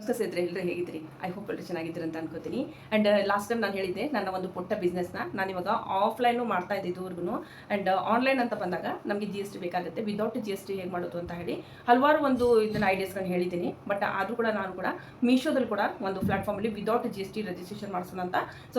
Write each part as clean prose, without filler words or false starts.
ನಮಸ್ಕಾರ ಸ್ನೇಹಿತರೆ, ಎಲ್ಲರೂ ಹೇಗಿದ್ದೀರಿ? ಐ ಹೋಪ್ ಎಲ್ಲರೂ ಚೆನ್ನಾಗಿದ್ದೀರಿ ಅಂತ ಅನ್ಕೋತೀನಿ. ಆ್ಯಂಡ್ ಲಾಸ್ಟ್ ಟೈಮ್ ನಾನು ಹೇಳಿದ್ದೆ ನನ್ನ ಒಂದು ಪುಟ್ಟ ಬಿಸ್ನೆಸ್ನ ನಾನು ಇವಾಗ ಆಫ್ಲೈನು ಮಾಡ್ತಾ ಇದ್ದೆ ಇದುವರೆಗೂ. ಆ್ಯಂಡ್ ಆನ್ಲೈನ್ ಅಂತ ಬಂದಾಗ ನಮಗೆ GST ಬೇಕಾಗುತ್ತೆ. ವಿದೌಟ್ GST ಹೇಗೆ ಮಾಡೋದು ಅಂತ ಹೇಳಿ ಹಲವಾರು ಒಂದು ಇದನ್ನ ಐಡಿಯಾಸ್ಗಳನ್ನ ಹೇಳಿದ್ದೀನಿ. ಬಟ್ ಆದರೂ ಕೂಡ ನಾನು ಕೂಡ ಮೀಶೋದಲ್ಲಿ ಕೂಡ ಒಂದು ಪ್ಲಾಟ್ಫಾರ್ಮಲ್ಲಿ ವಿದೌಟ್ GST ರಿಜಿಸ್ಟ್ರೇಷನ್ ಮಾಡಿಸೋಣ ಅಂತ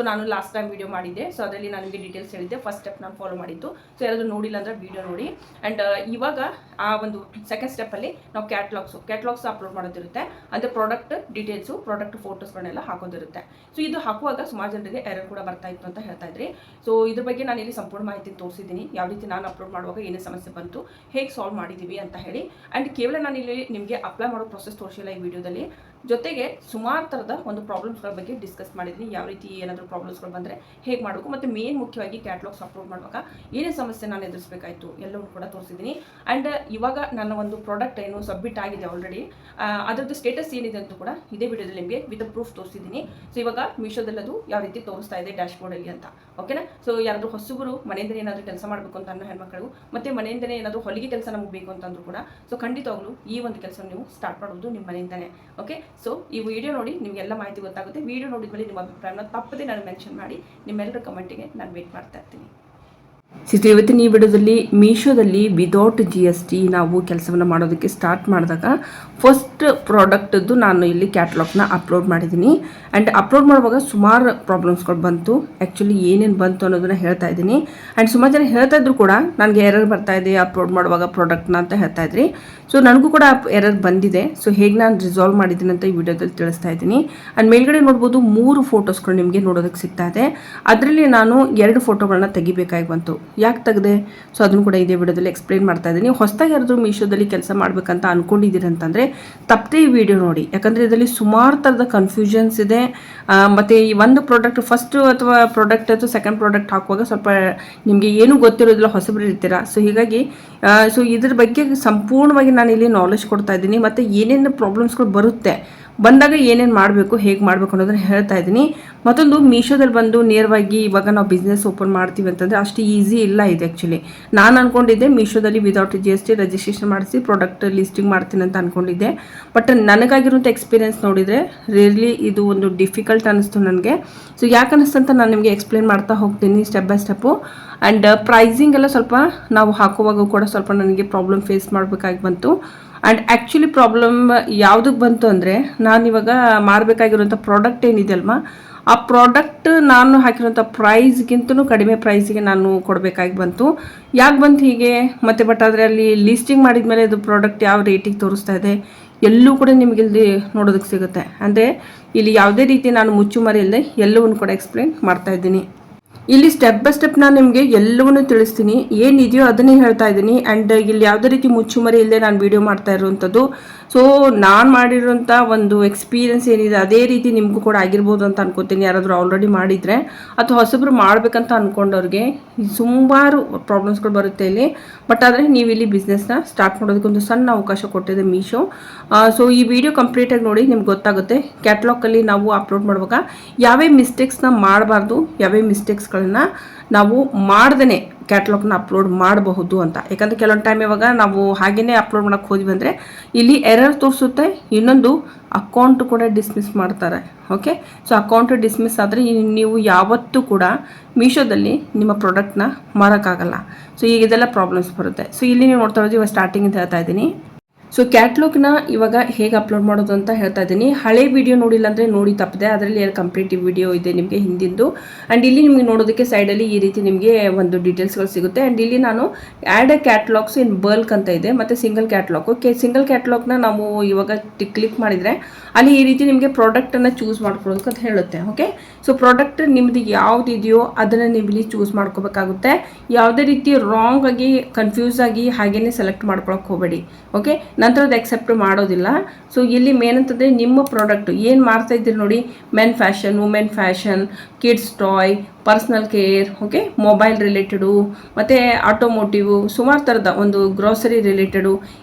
ನಾನು ಲಾಸ್ಟ್ ಟೈಮ್ ವೀಡಿಯೋ ಮಾಡಿದ್ದೆ. ಸೊ ಅದರಲ್ಲಿ ನಾನು ನಿಮಗೆ ಡೀಟೇಲ್ಸ್ ಹೇಳಿದ್ದೆ. ಫಸ್ಟ್ ಸ್ಟೆಪ್ ನಾನು ಫಾಲೋ ಮಾಡಿದ್ದು. ಸೊ ಯಾರಾದರೂ ನೋಡಿಲ್ಲ ಅಂದರೆ ವೀಡಿಯೋ ನೋಡಿ. ಆ್ಯಂಡ್ ಇವಾಗ ಆ ಒಂದು ಸೆಕೆಂಡ್ ಸ್ಟೆಪ್ಪಲ್ಲಿ ನಾವು ಕ್ಯಾಟ್ಲಾಗ್ಸ್ ಅಪ್ಲೋಡ್ ಮಾಡೋದಿರುತ್ತೆ. ಅಂದರೆ ಪ್ರಾಡಕ್ಟ್ ಡೀಟೇಲ್ಸು, ಪ್ರಾಡಕ್ಟ್ ಫೋಟೋಸ್ಗಳನ್ನೆಲ್ಲ ಹಾಕೋದಿರುತ್ತೆ. ಸೊ ಇದು ಹಾಕುವಾಗ ಸುಮಾರು ಜನರಿಗೆ ಎರರ್ ಕೂಡ ಬರ್ತಾ ಇತ್ತು ಅಂತ ಹೇಳ್ತಾ ಇದ್ರಿ. ಸೊ ಇದ್ರ ಬಗ್ಗೆ ನಾನು ಇಲ್ಲಿ ಸಂಪೂರ್ಣ ಮಾಹಿತಿ ತೋರಿಸಿದ್ದೀನಿ. ಯಾವ ರೀತಿ ನಾನು ಅಪ್ಲೋಡ್ ಮಾಡುವಾಗ ಏನೇ ಸಮಸ್ಯೆ ಬಂತು, ಹೇಗೆ ಸಾಲ್ವ್ ಮಾಡಿದ್ದೀವಿ ಅಂತ ಹೇಳಿ. ಆ್ಯಂಡ್ ಕೇವಲ ನಾನು ಇಲ್ಲಿ ನಿಮಗೆ ಅಪ್ಲೈ ಮಾಡೋ ಪ್ರೊಸೆಸ್ ತೋರಿಸಿಲ್ಲ ಈ ವಿಡಿಯೋದಲ್ಲಿ. ಜೊತೆಗೆ ಸುಮಾರು ಥರದ ಒಂದು ಪ್ರಾಬ್ಲಮ್ಸ್ಗಳ ಬಗ್ಗೆ ಡಿಸ್ಕಸ್ ಮಾಡಿದ್ದೀನಿ. ಯಾವ ರೀತಿ ಏನಾದರೂ ಪ್ರಾಬ್ಲಮ್ಸ್ಗಳು ಬಂದರೆ ಹೇಗೆ ಮಾಡಬೇಕು, ಮತ್ತು ಮೇನ್ ಮುಖ್ಯವಾಗಿ ಕ್ಯಾಟ್ಲಾಗ್ಸ್ ಅಪ್ಲೋಡ್ ಮಾಡುವಾಗ ಏನೇ ಸಮಸ್ಯೆ ನಾನು ಎದುರಿಸಬೇಕಾಯಿತು ಎಲ್ಲವೂ ಕೂಡ ತೋರಿಸಿದ್ದೀನಿ. ಆ್ಯಂಡ್ ಇವಾಗ ನನ್ನ ಒಂದು ಪ್ರಾಡಕ್ಟ್ ಏನು ಸಬ್ಮಿಟ್ ಆಗಿದೆ ಆಲ್ರೆಡಿ, ಅದರದ್ದು ಸ್ಟೇಟಸ್ ಏನಿದೆ ಅಂತ ಕೂಡ ಇದೇ ವಿಡಿಯೋದಲ್ಲಿ ನಿಮಗೆ ವಿತ್ ಪ್ರೂಫ್ ತೋರಿಸಿದ್ದೀನಿ. ಸೊ ಇವಾಗ ಮೀಶೋದಲ್ಲಿ ಅದು ಯಾವ ರೀತಿ ತೋರಿಸ್ತಾ ಇದೆ ಡ್ಯಾಶ್ಬೋರ್ಡಲ್ಲಿ ಅಂತ, ಓಕೆನಾ? ಸೊ ಯಾರಾದರೂ ಹೊಸಬರು ಮನೆಯಿಂದಲೇ ಏನಾದರೂ ಕೆಲಸ ಮಾಡಬೇಕು ಅಂತ ಅನ್ನೋ ಹೆಣ್ಮಕ್ಳು, ಮತ್ತು ಮನೆಯಿಂದಲೇ ಏನಾದರೂ ಹೊಲಿಗೆ ಕೆಲಸ ನಮಗೆ ಬೇಕು ಅಂತಂದ್ರೂ ಕೂಡ ಸೊ ಖಂಡಿತವಾಗ್ಲೂ ಈ ಒಂದು ಕೆಲಸ ನೀವು ಸ್ಟಾರ್ಟ್ ಮಾಡೋದು ನಿಮ್ಮ ಮನೆಯಿಂದಲೇ. ಓಕೆ, ಸೊ ಈ ವಿಡಿಯೋ ನೋಡಿ ನಿಮಗೆಲ್ಲ ಮಾಹಿತಿ ಗೊತ್ತಾಗುತ್ತೆ. ವಿಡಿಯೋ ನೋಡಿದ್ಮೇಲೆ ನಿಮ್ಮ ಅಭಿಪ್ರಾಯನ ತಪ್ಪದೇ ನಾನು ಮೆನ್ಷನ್ ಮಾಡಿ ನಿಮ್ಮೆಲ್ಲರ ಕಮೆಂಟಿಗೆ ನಾನು ವೇಟ್ ಮಾಡ್ತಾ ಇರ್ತೀನಿ. ಇವತ್ತಿನ ಈ ವಿಡಿಯೋದಲ್ಲಿ ಮೀಶೋದಲ್ಲಿ ವಿದೌಟ್ GST ನಾವು ಕೆಲಸವನ್ನು ಮಾಡೋದಕ್ಕೆ ಸ್ಟಾರ್ಟ್ ಮಾಡಿದಾಗ ಫಸ್ಟ್ ಪ್ರಾಡಕ್ಟದ್ದು ನಾನು ಇಲ್ಲಿ ಕ್ಯಾಟ್ಲಾಗ್ನ ಅಪ್ಲೋಡ್ ಮಾಡಿದ್ದೀನಿ. ಆ್ಯಂಡ್ ಅಪ್ಲೋಡ್ ಮಾಡುವಾಗ ಸುಮಾರು ಪ್ರಾಬ್ಲಮ್ಸ್ಗಳು ಬಂತು. ಆ್ಯಕ್ಚುಲಿ ಏನೇನು ಬಂತು ಅನ್ನೋದನ್ನು ಹೇಳ್ತಾ ಇದ್ದೀನಿ. ಆ್ಯಂಡ್ ಸುಮಾರು ಜನ ಹೇಳ್ತಾ ಇದ್ರು ಕೂಡ ನನಗೆ ಎರರ್ ಬರ್ತಾ ಇದೆ ಅಪ್ಲೋಡ್ ಮಾಡುವಾಗ ಪ್ರಾಡಕ್ಟ್ನ ಅಂತ ಹೇಳ್ತಾ ಇದ್ರಿ. ಸೊ ನನಗೂ ಕೂಡ ಎರರ್ ಬಂದಿದೆ. ಸೊ ಹೇಗೆ ನಾನು ರಿಸಾಲ್ವ್ ಮಾಡಿದ್ದೀನಿ ಅಂತ ಈ ವಿಡಿಯೋದಲ್ಲಿ ತಿಳಿಸ್ತಾ ಇದ್ದೀನಿ. ಆ್ಯಂಡ್ ಮೇಲ್ಗಡೆ ನೋಡ್ಬೋದು 3 ಫೋಟೋಸ್ಗಳು ನಿಮಗೆ ನೋಡೋದಕ್ಕೆ ಸಿಗ್ತಾ ಇದೆ. ಅದರಲ್ಲಿ ನಾನು 2 ಫೋಟೋಗಳನ್ನ ತೆಗಿಬೇಕಾಗಿ ಬಂತು. ಯಾಕೆ ತೆಗೆದೆ? ಸೊ ಅದನ್ನು ಕೂಡ ಇದೇ ವಿಡಿಯೋದಲ್ಲಿ ಎಕ್ಸ್ಪ್ಲೇನ್ ಮಾಡ್ತಾ ಇದ್ದೀನಿ. ಹೊಸದಾಗಿ ಯಾರಾದರೂ ಮೀಶೋದಲ್ಲಿ ಕೆಲಸ ಮಾಡಬೇಕಂತ ಅಂದ್ಕೊಂಡಿದ್ದೀರಿ ಅಂತಂದರೆ ತಪ್ಪದೇ ಈ ವಿಡಿಯೋ ನೋಡಿ. ಯಾಕಂದರೆ ಇದರಲ್ಲಿ ಸುಮಾರು ಥರದ ಕನ್ಫ್ಯೂಷನ್ಸ್ ಇದೆ. ಮತ್ತು ಈ ಒಂದು ಪ್ರಾಡಕ್ಟ್ ಫಸ್ಟ್ ಅಥವಾ ಪ್ರಾಡಕ್ಟ್ ಅಥವಾ ಸೆಕೆಂಡ್ ಪ್ರಾಡಕ್ಟ್ ಹಾಕುವಾಗ ಸ್ವಲ್ಪ ನಿಮಗೆ ಏನೂ ಗೊತ್ತಿರೋದಿಲ್ಲ, ಹೊಸಬರು ಇರ್ತೀರ. ಸೊ ಹೀಗಾಗಿ ಸೊ ಇದ್ರ ಬಗ್ಗೆ ಸಂಪೂರ್ಣವಾಗಿ ನಾನು ಇಲ್ಲಿ ನಾಲೆಜ್ ಕೊಡ್ತಾ ಇದ್ದೀನಿ. ಮತ್ತು ಏನೇನು ಪ್ರಾಬ್ಲಮ್ಸ್ಗಳು ಬರುತ್ತೆ, ಬಂದಾಗ ಏನೇನು ಮಾಡಬೇಕು, ಹೇಗೆ ಮಾಡಬೇಕು ಅನ್ನೋದನ್ನು ಹೇಳ್ತಾ ಇದ್ದೀನಿ. ಮತ್ತೊಂದು ಮೀಶೋದಲ್ಲಿ ಬಂದು ನೇರವಾಗಿ ಇವಾಗ ನಾವು ಬಿಸ್ನೆಸ್ ಓಪನ್ ಮಾಡ್ತೀವಿ ಅಂತಂದರೆ ಅಷ್ಟು ಈಸಿ ಇಲ್ಲ ಇದು. ಆ್ಯಕ್ಚುಲಿ ನಾನು ಅಂದ್ಕೊಂಡಿದ್ದೆ ಮೀಶೋದಲ್ಲಿ ವಿದೌಟ್ GST ರಿಜಿಸ್ಟ್ರೇಷನ್ ಮಾಡಿಸಿ ಪ್ರಾಡಕ್ಟ್ ಲಿಸ್ಟಿಂಗ್ ಮಾಡ್ತೀನಿ ಅಂತ ಅಂದ್ಕೊಂಡಿದ್ದೆ. ಬಟ್ ನನಗಾಗಿರುವಂಥ ಎಕ್ಸ್ಪೀರಿಯನ್ಸ್ ನೋಡಿದರೆ ರಿಯಲಿ ಇದು ಒಂದು ಡಿಫಿಕಲ್ಟ್ ಅನ್ನಿಸ್ತು ನನಗೆ. ಸೊ ಯಾಕೆ ಅನ್ನಿಸ್ತು ಅಂತ ನಾನು ನಿಮಗೆ ಎಕ್ಸ್ಪ್ಲೇನ್ ಮಾಡ್ತಾ ಹೋಗ್ತೀನಿ step by step. And pricing ಎಲ್ಲ ಸ್ವಲ್ಪ ನಾವು ಹಾಕುವಾಗ ಕೂಡ ಸ್ವಲ್ಪ ನನಗೆ ಪ್ರಾಬ್ಲಮ್ ಫೇಸ್ ಮಾಡಬೇಕಾಗಿ ಬಂತು. ಆ್ಯಂಡ್ ಆ್ಯಕ್ಚುಲಿ ಪ್ರಾಬ್ಲಮ್ ಯಾವುದಕ್ಕೆ ಬಂತು ಅಂದರೆ, ನಾನಿವಾಗ ಮಾರಬೇಕಾಗಿರುವಂಥ ಪ್ರಾಡಕ್ಟ್ ಏನಿದೆ ಅಲ್ವಾ, ಆ ಪ್ರಾಡಕ್ಟ್ ನಾನು ಹಾಕಿರೋಂಥ ಪ್ರೈಸ್ಗಿಂತಲೂ ಕಡಿಮೆ ಪ್ರೈಸಿಗೆ ನಾನು ಕೊಡಬೇಕಾಗಿ ಬಂತು. ಯಾಕೆ ಬಂತು ಹೀಗೆ? ಮತ್ತು ಬಟ್ ಆದರೆ ಅಲ್ಲಿ ಲಿಸ್ಟಿಂಗ್ ಮಾಡಿದ ಮೇಲೆ ಇದು ಪ್ರಾಡಕ್ಟ್ ಯಾವ ರೇಟಿಗೆ ತೋರಿಸ್ತಾ ಇದೆ ಎಲ್ಲೂ ಕೂಡ ನಿಮಗೆ ಇಲ್ಲಿ ನೋಡೋದಕ್ಕೆ ಸಿಗುತ್ತೆ. ಅಂದರೆ ಇಲ್ಲಿ ಯಾವುದೇ ರೀತಿ ನಾನು ಮುಚ್ಚುಮರೆ ಇಲ್ಲದೆ ಎಲ್ಲವನ್ನೂ ಕೂಡ ಎಕ್ಸ್ಪ್ಲೇನ್ ಮಾಡ್ತಾ ಇದ್ದೀನಿ. ಇಲ್ಲಿ ಸ್ಟೆಪ್ ಬೈ ಸ್ಟೆಪ್ ನಾನು ನಿಮಗೆ ಎಲ್ಲವನ್ನೂ ತಿಳಿಸ್ತೀನಿ, ಏನಿದೆಯೋ ಅದನ್ನೇ ಹೇಳ್ತಾ ಇದ್ದೀನಿ. ಆ್ಯಂಡ್ ಇಲ್ಲಿ ಯಾವುದೇ ರೀತಿ ಮುಚ್ಚುಮರೆ ಇಲ್ಲದೆ ನಾನು ವಿಡಿಯೋ ಮಾಡ್ತಾ ಇರುವಂಥದ್ದು. ಸೊ ನಾನು ಮಾಡಿರೋಂಥ ಒಂದು ಎಕ್ಸ್ಪೀರಿಯನ್ಸ್ ಏನಿದೆ ಅದೇ ರೀತಿ ನಿಮಗೂ ಕೂಡ ಆಗಿರ್ಬೋದು ಅಂತ ಅನ್ಕೋತೀನಿ. ಯಾರಾದರೂ ಆಲ್ರೆಡಿ ಮಾಡಿದರೆ ಅಥವಾ ಹೊಸಬ್ರು ಮಾಡಬೇಕಂತ ಅಂದ್ಕೊಂಡವ್ರಿಗೆ ಸುಮಾರು ಪ್ರಾಬ್ಲಮ್ಸ್ಗಳು ಬರುತ್ತೆ ಇಲ್ಲಿ. ಬಟ್ ಆದರೆ ನೀವು ಇಲ್ಲಿ ಬಿಸ್ನೆಸ್ನ ಸ್ಟಾರ್ಟ್ ಮಾಡೋದಕ್ಕೆ ಒಂದು ಸಣ್ಣ ಅವಕಾಶ ಕೊಟ್ಟಿದೆ ಮೀಶೋ. ಸೊ ಈ ವಿಡಿಯೋ ಕಂಪ್ಲೀಟಾಗಿ ನೋಡಿ ನಿಮ್ಗೆ ಗೊತ್ತಾಗುತ್ತೆ ಕ್ಯಾಟ್ಲಾಗಲ್ಲಿ ನಾವು ಅಪ್ಲೋಡ್ ಮಾಡುವಾಗ ಯಾವೇ ಮಿಸ್ಟೇಕ್ಸ್ನ ಮಾಡಬಾರ್ದು, ಯಾವೇ ಮಿಸ್ಟೇಕ್ಸ್ಗಳನ್ನ ನಾವು ಮಾಡ್ದೇ ಕ್ಯಾಟ್ಲಾಗ್ನ ಅಪ್ಲೋಡ್ ಮಾಡಬಹುದು ಅಂತ. ಯಾಕಂದರೆ ಕೆಲವೊಂದು ಟೈಮ್ ಇವಾಗ ನಾವು ಹಾಗೇ ಅಪ್ಲೋಡ್ ಮಾಡೋಕ್ಕೆ ಹೋದ್ವಿ ಅಂದರೆ ಇಲ್ಲಿ ಎರರ್ ತೋರಿಸುತ್ತೆ. ಇನ್ನೊಂದು ಅಕೌಂಟ್ ಕೂಡ ಡಿಸ್ಮಿಸ್ ಮಾಡ್ತಾರೆ. ಓಕೆ, ಸೊ ಅಕೌಂಟ್ ಡಿಸ್ಮಿಸ್ ಆದರೆ ನೀವು ಯಾವತ್ತೂ ಕೂಡ ಮೀಶೋದಲ್ಲಿ ನಿಮ್ಮ ಪ್ರಾಡಕ್ಟ್ನ ಮಾರೋಕ್ಕಾಗಲ್ಲ. ಸೊ ಈಗ ಇದೆಲ್ಲ ಪ್ರಾಬ್ಲಮ್ಸ್ ಬರುತ್ತೆ. ಸೊ ಇಲ್ಲಿ ನೀವು ನೋಡ್ತಾ ಇರೋದು ಇವಾಗ ಸ್ಟಾರ್ಟಿಂಗಿಂದ ಹೇಳ್ತಾ ಇದ್ದೀನಿ. ಸೊ ಕ್ಯಾಟ್ಲಾಗ್ನ ಇವಾಗ ಹೇಗೆ ಅಪ್ಲೋಡ್ ಮಾಡೋದು ಅಂತ ಹೇಳ್ತಾ ಇದ್ದೀನಿ. ಹಳೆ ವಿಡಿಯೋ ನೋಡಿಲ್ಲ ಅಂದರೆ ನೋಡಿ ತಪ್ಪದೆ, ಅದರಲ್ಲಿ ಕಂಪ್ಲೀಟ್ ವಿಡಿಯೋ ಇದೆ ನಿಮಗೆ ಹಿಂದಿಂದು. ಆ್ಯಂಡ್ ಇಲ್ಲಿ ನಿಮಗೆ ನೋಡೋದಕ್ಕೆ ಸೈಡಲ್ಲಿ ಈ ರೀತಿ ನಿಮಗೆ ಒಂದು ಡೀಟೇಲ್ಸ್ಗಳು ಸಿಗುತ್ತೆ. ಆ್ಯಂಡ್ ಇಲ್ಲಿ ನಾನು add A catalogues in bulk ಅಂತ ಇದೆ, ಮತ್ತು ಸಿಂಗಲ್ ಕ್ಯಾಟ್ಲಾಗು. ಸಿಂಗಲ್ ಕ್ಯಾಟ್ಲಾಗ್ನ ನಾವು ಇವಾಗ ಕ್ಲಿಕ್ ಮಾಡಿದರೆ ಅಲ್ಲಿ ಈ ರೀತಿ ನಿಮಗೆ ಪ್ರಾಡಕ್ಟನ್ನು ಚೂಸ್ ಮಾಡ್ಕೊಳ್ಳೋದಕ್ಕೆ ಅಂತ ಹೇಳುತ್ತೆ. ಓಕೆ, ಸೊ ಪ್ರಾಡಕ್ಟ್ ನಿಮ್ಮದು ಯಾವುದಿದೆಯೋ ಅದನ್ನು ನೀವು ಇಲ್ಲಿ ಚೂಸ್ ಮಾಡ್ಕೋಬೇಕಾಗುತ್ತೆ. ಯಾವುದೇ ರೀತಿ ರಾಂಗ್ ಆಗಿ ಕನ್ಫ್ಯೂಸ್ ಆಗಿ ಹಾಗೇ ಸೆಲೆಕ್ಟ್ ಮಾಡ್ಕೊಳಕ್ಕೆ ಹೋಗಬೇಡಿ. ಓಕೆ, ನಂತರ ಅದು ಎಕ್ಸೆಪ್ಟ್ ಮಾಡೋದಿಲ್ಲ. ಸೊ ಇಲ್ಲಿ ಮೇನ್ ಅಂತಂದರೆ ನಿಮ್ಮ ಪ್ರಾಡಕ್ಟು ಏನು ಮಾಡ್ತಾ ಇದ್ದೀರಿ ನೋಡಿ, men fashion, women fashion, kids toy, personal care, okay, mobile related, ಮತ್ತು ಆಟೋಮೋಟಿವು, ಸುಮಾರು ಥರದ ಒಂದು ಗ್ರೋಸರಿ ರಿಲೇಟೆಡು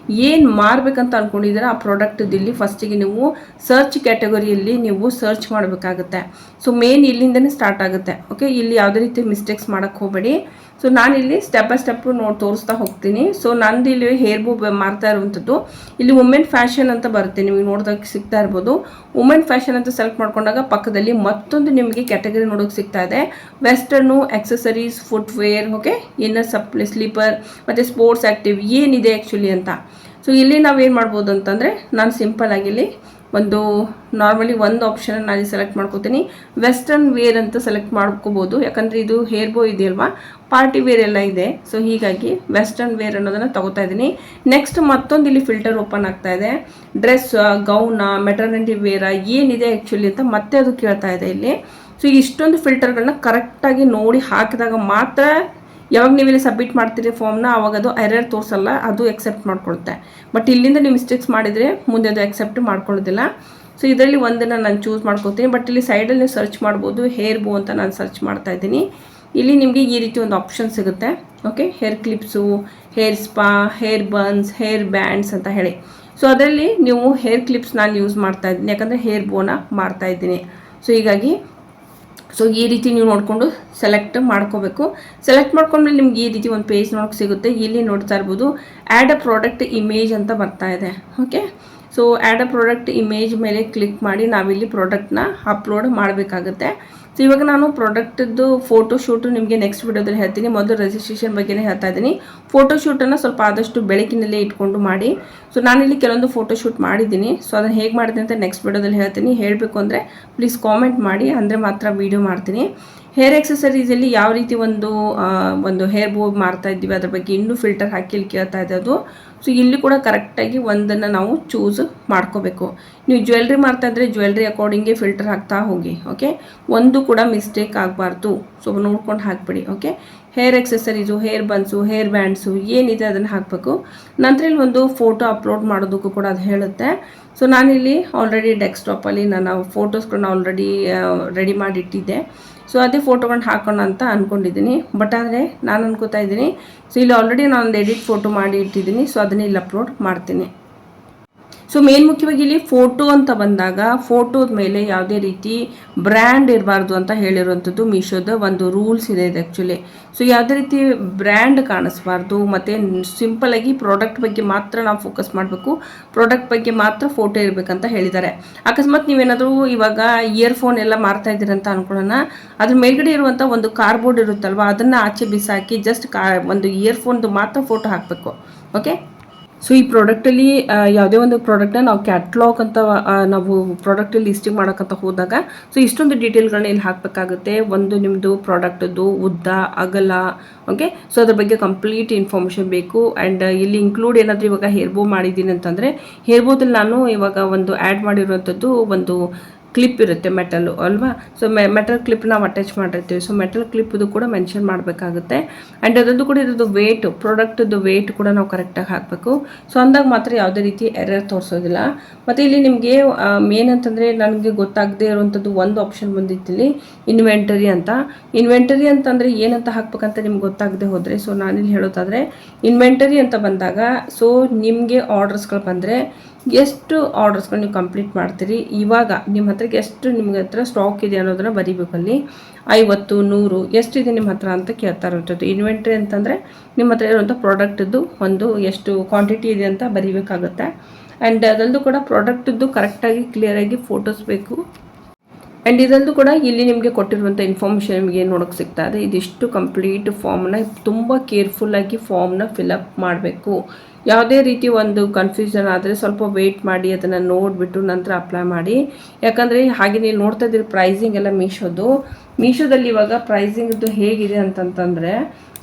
ಏನು ಮಾರಬೇಕಂತ ಅಂದ್ಕೊಂಡಿದ್ದೀರ ಆ ಪ್ರಾಡಕ್ಟದ್ದು ಇಲ್ಲಿ ಫಸ್ಟಿಗೆ ನೀವು ಸರ್ಚ್ ಕ್ಯಾಟಗರಿಯಲ್ಲಿ ನೀವು ಸರ್ಚ್ ಮಾಡಬೇಕಾಗುತ್ತೆ. ಸೊ ಮೇನ್ ಇಲ್ಲಿಂದನೇ ಸ್ಟಾರ್ಟ್ ಆಗುತ್ತೆ. ಓಕೆ, ಇಲ್ಲಿ ಯಾವುದೇ ರೀತಿ ಮಿಸ್ಟೇಕ್ಸ್ ಮಾಡೋಕ್ಕೆ ಹೋಗಬೇಡಿ. ಸೊ ನಾನಿಲ್ಲಿ ಸ್ಟೆಪ್ ಬೈ ಸ್ಟೆಪ್ ತೋರಿಸ್ತಾ ಹೋಗ್ತೀನಿ. ಸೊ ನಂದು ಇಲ್ಲಿ ಹೇರ್ ಬೂ ಮಾರ್ತಾ ಇರುವಂಥದ್ದು ಇಲ್ಲಿ ವುಮೆನ್ ಫ್ಯಾಷನ್ ಅಂತ ಬರುತ್ತೆ, ನಿಮಗೆ ನೋಡೋದಕ್ಕೆ ಸಿಗ್ತಾ ಇರ್ಬೋದು. ವುಮೆನ್ ಫ್ಯಾಷನ್ ಅಂತ ಸೆಲೆಕ್ಟ್ ಮಾಡ್ಕೊಂಡಾಗ ಪಕ್ಕದಲ್ಲಿ ಮತ್ತೊಂದು ನಿಮಗೆ ಕ್ಯಾಟಗರಿ ನೋಡೋಕೆ ಸಿಗ್ತಾ ಇದೆ, western, accessories, footwear, okay, inner sleeper ಮತ್ತು ಸ್ಪೋರ್ಟ್ಸ್ ಆ್ಯಕ್ಟಿವ್ ಏನಿದೆ ಆ್ಯಕ್ಚುಲಿ ಅಂತ. ಸೊ ಇಲ್ಲಿ ನಾವೇನು ಮಾಡ್ಬೋದು ಅಂತಂದರೆ, ನಾನು ಸಿಂಪಲ್ ಆಗಿ ಇಲ್ಲಿ ಒಂದು ನಾರ್ಮಲಿ ಒಂದು ಆಪ್ಷನ್ ನಾನು ಸೆಲೆಕ್ಟ್ ಮಾಡ್ಕೋತೀನಿ, ವೆಸ್ಟರ್ನ್ ವೇರ್ ಅಂತ ಸೆಲೆಕ್ಟ್ ಮಾಡ್ಕೋಬೋದು. ಯಾಕಂದರೆ ಇದು ಹೇರ್ ಬೋ ಇದೆಯಲ್ವಾ, ಪಾರ್ಟಿ ವೇರ್ ಎಲ್ಲ ಇದೆ. ಸೊ ಹೀಗಾಗಿ ವೆಸ್ಟರ್ನ್ ವೇರ್ ಅನ್ನೋದನ್ನು ತಗೋತಾ ಇದ್ದೀನಿ. ನೆಕ್ಸ್ಟ್ ಮತ್ತೊಂದು ಇಲ್ಲಿ ಫಿಲ್ಟರ್ ಓಪನ್ ಆಗ್ತಾ ಇದೆ, ಡ್ರೆಸ್, ಗೌನ, ಮೆಟರ್ನಿಟಿ ವೇರ ಏನಿದೆ ಆ್ಯಕ್ಚುಲಿ ಅಂತ ಮತ್ತೆ ಅದು ಕೇಳ್ತಾ ಇದೆ ಇಲ್ಲಿ. ಸೊ ಇಷ್ಟೊಂದು ಫಿಲ್ಟರ್ಗಳನ್ನ ಕರೆಕ್ಟಾಗಿ ನೋಡಿ ಹಾಕಿದಾಗ ಮಾತ್ರ, ಯಾವಾಗ ನೀವು ಇಲ್ಲಿ ಸಬ್ಮಿಟ್ ಮಾಡ್ತೀರಿ ಫಾರ್ಮ್ನ, ಆವಾಗ ಅದು ಎರರ್ ತೋರಿಸಲ್ಲ, ಅದು ಎಕ್ಸೆಪ್ಟ್ ಮಾಡ್ಕೊಳುತ್ತೆ. ಬಟ್ ಇಲ್ಲಿಂದ ನೀವು ಮಿಸ್ಟೇಕ್ಸ್ ಮಾಡಿದರೆ ಮುಂದೆ ಅದು ಎಕ್ಸೆಪ್ಟ್ ಮಾಡ್ಕೊಳ್ಳೋದಿಲ್ಲ. ಸೊ ಇದರಲ್ಲಿ ಒಂದನ್ನು ನಾನು ಚೂಸ್ ಮಾಡ್ಕೊತೀನಿ. ಬಟ್ ಇಲ್ಲಿ ಸೈಡಲ್ಲಿ ನೀವು ಸರ್ಚ್ ಮಾಡ್ಬೋದು, ಹೇರ್ ಬೋ ಅಂತ ನಾನು ಸರ್ಚ್ ಮಾಡ್ತಾ ಇದ್ದೀನಿ. ಇಲ್ಲಿ ನಿಮಗೆ ಈ ರೀತಿ ಒಂದು ಆಪ್ಷನ್ ಸಿಗುತ್ತೆ, okay, hair clips, hair spa, hair buns, hair bands ಅಂತ ಹೇಳಿ. ಸೊ ಅದರಲ್ಲಿ ನೀವು ಹೇರ್ ಕ್ಲಿಪ್ಸ್ ನಾನು ಯೂಸ್ ಮಾಡ್ತಾ ಇದ್ದೀನಿ, ಯಾಕಂದರೆ ಹೇರ್ ಬೋನ ಮಾಡ್ತಾ ಇದ್ದೀನಿ. ಸೊ ಹೀಗಾಗಿ ಈ ರೀತಿ ನೀವು ನೋಡಿಕೊಂಡು ಸೆಲೆಕ್ಟ್ ಮಾಡ್ಕೋಬೇಕು. ಸೆಲೆಕ್ಟ್ ಮಾಡ್ಕೊಂಡ್ಮೇಲೆ ನಿಮ್ಗೆ ಈ ರೀತಿ ಒಂದು ಪೇಜ್ ನೋಡೋಕೆ ಸಿಗುತ್ತೆ. ಇಲ್ಲಿ ನೋಡ್ತಾ ಇರ್ಬೋದು, ಆ್ಯಡ್ ಅ ಪ್ರಾಡಕ್ಟ್ ಇಮೇಜ್ ಅಂತ ಬರ್ತಾ ಇದೆ, ಓಕೆ. ಸೊ ಆ್ಯಡ್ ಅ ಪ್ರಾಡಕ್ಟ್ ಇಮೇಜ್ ಮೇಲೆ ಕ್ಲಿಕ್ ಮಾಡಿ ನಾವಿಲ್ಲಿ ಪ್ರಾಡಕ್ಟ್ನ ಅಪ್ಲೋಡ್ ಮಾಡಬೇಕಾಗುತ್ತೆ. ಸೊ ಇವಾಗ ನಾನು ಪ್ರಾಡಕ್ಟದ್ದು ಫೋಟೋಶೂಟು ನಿಮಗೆ ನೆಕ್ಸ್ಟ್ ವಿಡಿಯೋದಲ್ಲಿ ಹೇಳ್ತೀನಿ. ಮೊದಲು ರಿಜಿಸ್ಟ್ರೇಷನ್ ಬಗ್ಗೆನೇ ಹೇಳ್ತಾ ಇದ್ದೀನಿ. ಫೋಟೋಶೂಟನ್ನು ಸ್ವಲ್ಪ ಆದಷ್ಟು ಬೆಳಕಿನಲ್ಲೇ ಇಟ್ಕೊಂಡು ಮಾಡಿ. ಸೊ ನಾನಿಲ್ಲಿ ಕೆಲವೊಂದು ಫೋಟೋಶೂಟ್ ಮಾಡಿದ್ದೀನಿ. ಸೊ ಅದನ್ನು ಹೇಗೆ ಮಾಡಿದೆ ಅಂತ ನೆಕ್ಸ್ಟ್ ವಿಡಿಯೋದಲ್ಲಿ ಹೇಳ್ತೀನಿ. ಹೇಳಬೇಕು ಅಂದರೆ ಪ್ಲೀಸ್ ಕಾಮೆಂಟ್ ಮಾಡಿ, ಅಂದರೆ ಮಾತ್ರ ವೀಡಿಯೋ ಮಾಡ್ತೀನಿ. ಹೇರ್ ಎಕ್ಸಸರೀಸಲ್ಲಿ ಯಾವ ರೀತಿ ಒಂದು ಹೇರ್ ಬೋ ಮಾಡ್ತಾ ಇದ್ದೀವಿ ಅದ್ರ ಬಗ್ಗೆ ಇನ್ನೂ ಫಿಲ್ಟರ್ ಹಾಕಿ ಇಲ್ಲಿ ಕೇಳ್ತಾ ಇದೆ ಅದು. ಸೊ ಇಲ್ಲಿ ಕೂಡ ಕರೆಕ್ಟಾಗಿ ಒಂದನ್ನು ನಾವು ಚೂಸ್ ಮಾಡ್ಕೋಬೇಕು. ನೀವು ಜ್ಯುವೆಲ್ರಿ ಮಾಡ್ತಾ ಇದ್ದರೆ ಜ್ಯುವೆಲ್ರಿ ಅಕಾರ್ಡಿಂಗೆ ಫಿಲ್ಟರ್ ಹಾಕ್ತಾ ಹೋಗಿ, ಓಕೆ. ಒಂದು ಕೂಡ ಮಿಸ್ಟೇಕ್ ಆಗಬಾರ್ದು, ಸೊ ನೋಡ್ಕೊಂಡು ಹಾಕ್ಬಿಡಿ, okay. Hair accessories, hair buns, hair bands ಏನಿದೆ ಅದನ್ನು ಹಾಕಬೇಕು. ನಂತರ ಇಲ್ಲಿ ಒಂದು ಫೋಟೋ ಅಪ್ಲೋಡ್ ಮಾಡೋದಕ್ಕೂ ಕೂಡ ಅದು ಹೇಳುತ್ತೆ. ಸೊ ನಾನಿಲ್ಲಿ ಆಲ್ರೆಡಿ ಡೆಸ್ಕ್ಟಾಪಲ್ಲಿ ನಾನು ಫೋಟೋಸ್ಗಳನ್ನ ಆಲ್ರೆಡಿ ರೆಡಿ ಮಾಡಿ ಇಟ್ಟಿದ್ದೆ. ಸೊ ಅದೇ ಫೋಟೋಗಳನ್ನ ಹಾಕೋಣ ಅಂತ ಅಂದ್ಕೊಂಡಿದ್ದೀನಿ. ಬಟ್ ಆದರೆ ನಾನು ಅನ್ಕೋತಾ ಇದ್ದೀನಿ, ಸೊ ಇಲ್ಲಿ ಆಲ್ರೆಡಿ ನಾನು ಎಡಿಟ್ ಫೋಟೋ ಮಾಡಿ ಇಟ್ಟಿದ್ದೀನಿ. ಸೊ ಅದನ್ನೇ ಇಲ್ಲಿ ಅಪ್ಲೋಡ್ ಮಾಡ್ತೀನಿ. ಸೊ ಮೇನ್ ಮುಖ್ಯವಾಗಿ ಇಲ್ಲಿ ಫೋಟೋ ಅಂತ ಬಂದಾಗ ಫೋಟೋದ ಮೇಲೆ ಯಾವುದೇ ರೀತಿ ಬ್ರ್ಯಾಂಡ್ ಇರಬಾರ್ದು ಅಂತ ಹೇಳಿರುವಂಥದ್ದು ಮೀಶೋದ ಒಂದು ರೂಲ್ಸ್ ಇದೆ ಇದು ಆ್ಯಕ್ಚುಲಿ. ಸೊ ಯಾವುದೇ ರೀತಿ ಬ್ರ್ಯಾಂಡ್ ಕಾಣಿಸ್ಬಾರ್ದು, ಮತ್ತು ಸಿಂಪಲಾಗಿ ಪ್ರಾಡಕ್ಟ್ ಬಗ್ಗೆ ಮಾತ್ರ ನಾವು ಫೋಕಸ್ ಮಾಡಬೇಕು, ಪ್ರಾಡಕ್ಟ್ ಬಗ್ಗೆ ಮಾತ್ರ ಫೋಟೋ ಇರಬೇಕಂತ ಹೇಳಿದ್ದಾರೆ. ಅಕಸ್ಮಾತ್ ನೀವೇನಾದರೂ ಇವಾಗ ಇಯರ್ಫೋನ್ ಎಲ್ಲ ಮಾರ್ತಾ ಇದ್ದೀರ ಅಂತ ಅಂದ್ಕೊಳ್ಳೋಣ, ಅದ್ರ ಮೇಲ್ಗಡೆ ಇರುವಂಥ ಒಂದು ಕಾರ್ಬೋರ್ಡ್ ಇರುತ್ತಲ್ವ, ಅದನ್ನು ಆಚೆ ಬಿಸಾಕಿ ಜಸ್ಟ್ ಒಂದು ಇಯರ್ಫೋನ್ದು ಮಾತ್ರ ಫೋಟೋ ಹಾಕಬೇಕು, ಓಕೆ. ಸೊ ಈ ಪ್ರಾಡಕ್ಟಲ್ಲಿ ಯಾವುದೇ ಒಂದು ಪ್ರಾಡಕ್ಟ್ನ ನಾವು ಕ್ಯಾಟ್ಲಾಗ್ ಅಂತ ನಾವು ಪ್ರಾಡಕ್ಟಲ್ಲಿ ಲಿಸ್ಟಿಂಗ್ ಮಾಡೋಕ್ಕಂತ ಹೋದಾಗ ಸೊ ಇಷ್ಟೊಂದು ಡೀಟೇಲ್ಗಳನ್ನ ಇಲ್ಲಿ ಹಾಕಬೇಕಾಗುತ್ತೆ. ಒಂದು ನಿಮ್ಮದು ಪ್ರಾಡಕ್ಟದ್ದು ಉದ್ದ, ಅಗಲ, ಓಕೆ. ಸೊ ಅದ್ರ ಬಗ್ಗೆ ಕಂಪ್ಲೀಟ್ ಇನ್ಫಾರ್ಮೇಷನ್ ಬೇಕು. ಆ್ಯಂಡ್ ಇಲ್ಲಿ ಇನ್ಕ್ಲೂಡ್ ಏನಾದರೂ ಇವಾಗ ಹೇರ್ ಬೋ ಮಾಡಿದ್ದೀನಿ ಅಂತಂದರೆ ಹೇರ್ ಬೋದಲ್ಲಿ ನಾನು ಇವಾಗ ಒಂದು ಆ್ಯಡ್ ಮಾಡಿರುವಂಥದ್ದು ಒಂದು ಕ್ಲಿಪ್ ಇರುತ್ತೆ ಮೆಟಲ್ಲು ಅಲ್ವಾ. ಸೊ ಮೆಟಲ್ ಕ್ಲಿಪ್ ನಾವು ಅಟ್ಯಾಚ್ ಮಾಡಿರ್ತೀವಿ. ಸೊ ಮೆಟಲ್ ಕ್ಲಿಪ್ದು ಕೂಡ ಮೆನ್ಷನ್ ಮಾಡಬೇಕಾಗುತ್ತೆ. ಆ್ಯಂಡ್ ಅದರದ್ದು ಕೂಡ ಇರೋದು ವೇಟ್, ಪ್ರಾಡಕ್ಟದ್ದು ವೇಟ್ ಕೂಡ ನಾವು ಕರೆಕ್ಟಾಗಿ ಹಾಕಬೇಕು. ಸೊ ಅಂದಾಗ ಮಾತ್ರ ಯಾವುದೇ ರೀತಿ ಎರರ್ ತೋರಿಸೋದಿಲ್ಲ. ಮತ್ತು ಇಲ್ಲಿ ನಿಮಗೆ ಮೇನ್ ಅಂತಂದರೆ ನನಗೆ ಗೊತ್ತಾಗದೇ ಇರುವಂಥದ್ದು ಒಂದು ಆಪ್ಷನ್ ಬಂದಿತ್ತಿಲ್ಲಿ, ಇನ್ವೆಂಟರಿ ಅಂತ. ಇನ್ವೆಂಟರಿ ಅಂತಂದರೆ ಏನಂತ ಹಾಕ್ಬೇಕಂತ ನಿಮ್ಗೆ ಗೊತ್ತಾಗದೆ ಹೋದರೆ, ಸೊ ನಾನಿಲ್ಲಿ ಹೇಳೋದಾದರೆ ಇನ್ವೆಂಟರಿ ಅಂತ ಬಂದಾಗ ಸೊ ನಿಮಗೆ ಆರ್ಡರ್ಸ್ಗಳು ಬಂದರೆ ಎಷ್ಟು ಆರ್ಡರ್ಸ್ಗಳು ನೀವು ಕಂಪ್ಲೀಟ್ ಮಾಡ್ತೀರಿ, ಇವಾಗ ನಿಮ್ಮ ಹತ್ರಕ್ಕೆ ಎಷ್ಟು ನಿಮ್ಗೆ ಹತ್ರ ಸ್ಟಾಕ್ ಇದೆ ಅನ್ನೋದನ್ನು ಬರೀಬೇಕಲ್ಲಿ. 50, 100 ಎಷ್ಟಿದೆ ನಿಮ್ಮ ಹತ್ರ ಅಂತ ಕೇಳ್ತಾ ಇರುವಂಥದ್ದು. ಇನ್ವೆಂಟ್ರಿ ಅಂತಂದರೆ ನಿಮ್ಮ ಹತ್ರ ಇರುವಂಥ ಪ್ರಾಡಕ್ಟದ್ದು ಒಂದು ಎಷ್ಟು ಕ್ವಾಂಟಿಟಿ ಇದೆ ಅಂತ ಬರೀಬೇಕಾಗುತ್ತೆ. ಆ್ಯಂಡ್ ಅದರಲ್ಲೂ ಕೂಡ ಪ್ರಾಡಕ್ಟದ್ದು ಕರೆಕ್ಟಾಗಿ ಕ್ಲಿಯರಾಗಿ ಫೋಟೋಸ್ ಬೇಕು. ಆ್ಯಂಡ್ ಇದರಲ್ಲೂ ಕೂಡ ಇಲ್ಲಿ ನಿಮಗೆ ಕೊಟ್ಟಿರುವಂಥ ಇನ್ಫಾರ್ಮೇಷನ್ ನಿಮಗೆ ಏನು ನೋಡೋಕ್ಕೆ ಸಿಗ್ತಾ ಇದೆ, ಇದಿಷ್ಟು ಕಂಪ್ಲೀಟ್ ಫಾರ್ಮ್ನ ತುಂಬ ಕೇರ್ಫುಲ್ಲಾಗಿ ಫಾರ್ಮ್ನ ಫಿಲಪ್ ಮಾಡಬೇಕು. ಯಾವುದೇ ರೀತಿ ಒಂದು ಕನ್ಫ್ಯೂಷನ್ ಆದರೆ ಸ್ವಲ್ಪ ವೆಯ್ಟ್ ಮಾಡಿ ಅದನ್ನು ನೋಡಿಬಿಟ್ಟು ನಂತರ ಅಪ್ಲೈ ಮಾಡಿ. ಯಾಕಂದರೆ ಹಾಗೆ ನೀವು ನೋಡ್ತಾ ಇದ್ದೀರಿ ಪ್ರೈಸಿಂಗ್ ಎಲ್ಲ ಮೀಶೋದಲ್ಲಿ ಇವಾಗ ಪ್ರೈಸಿಂಗ್ದು ಹೇಗಿದೆ ಅಂತಂತಂದರೆ,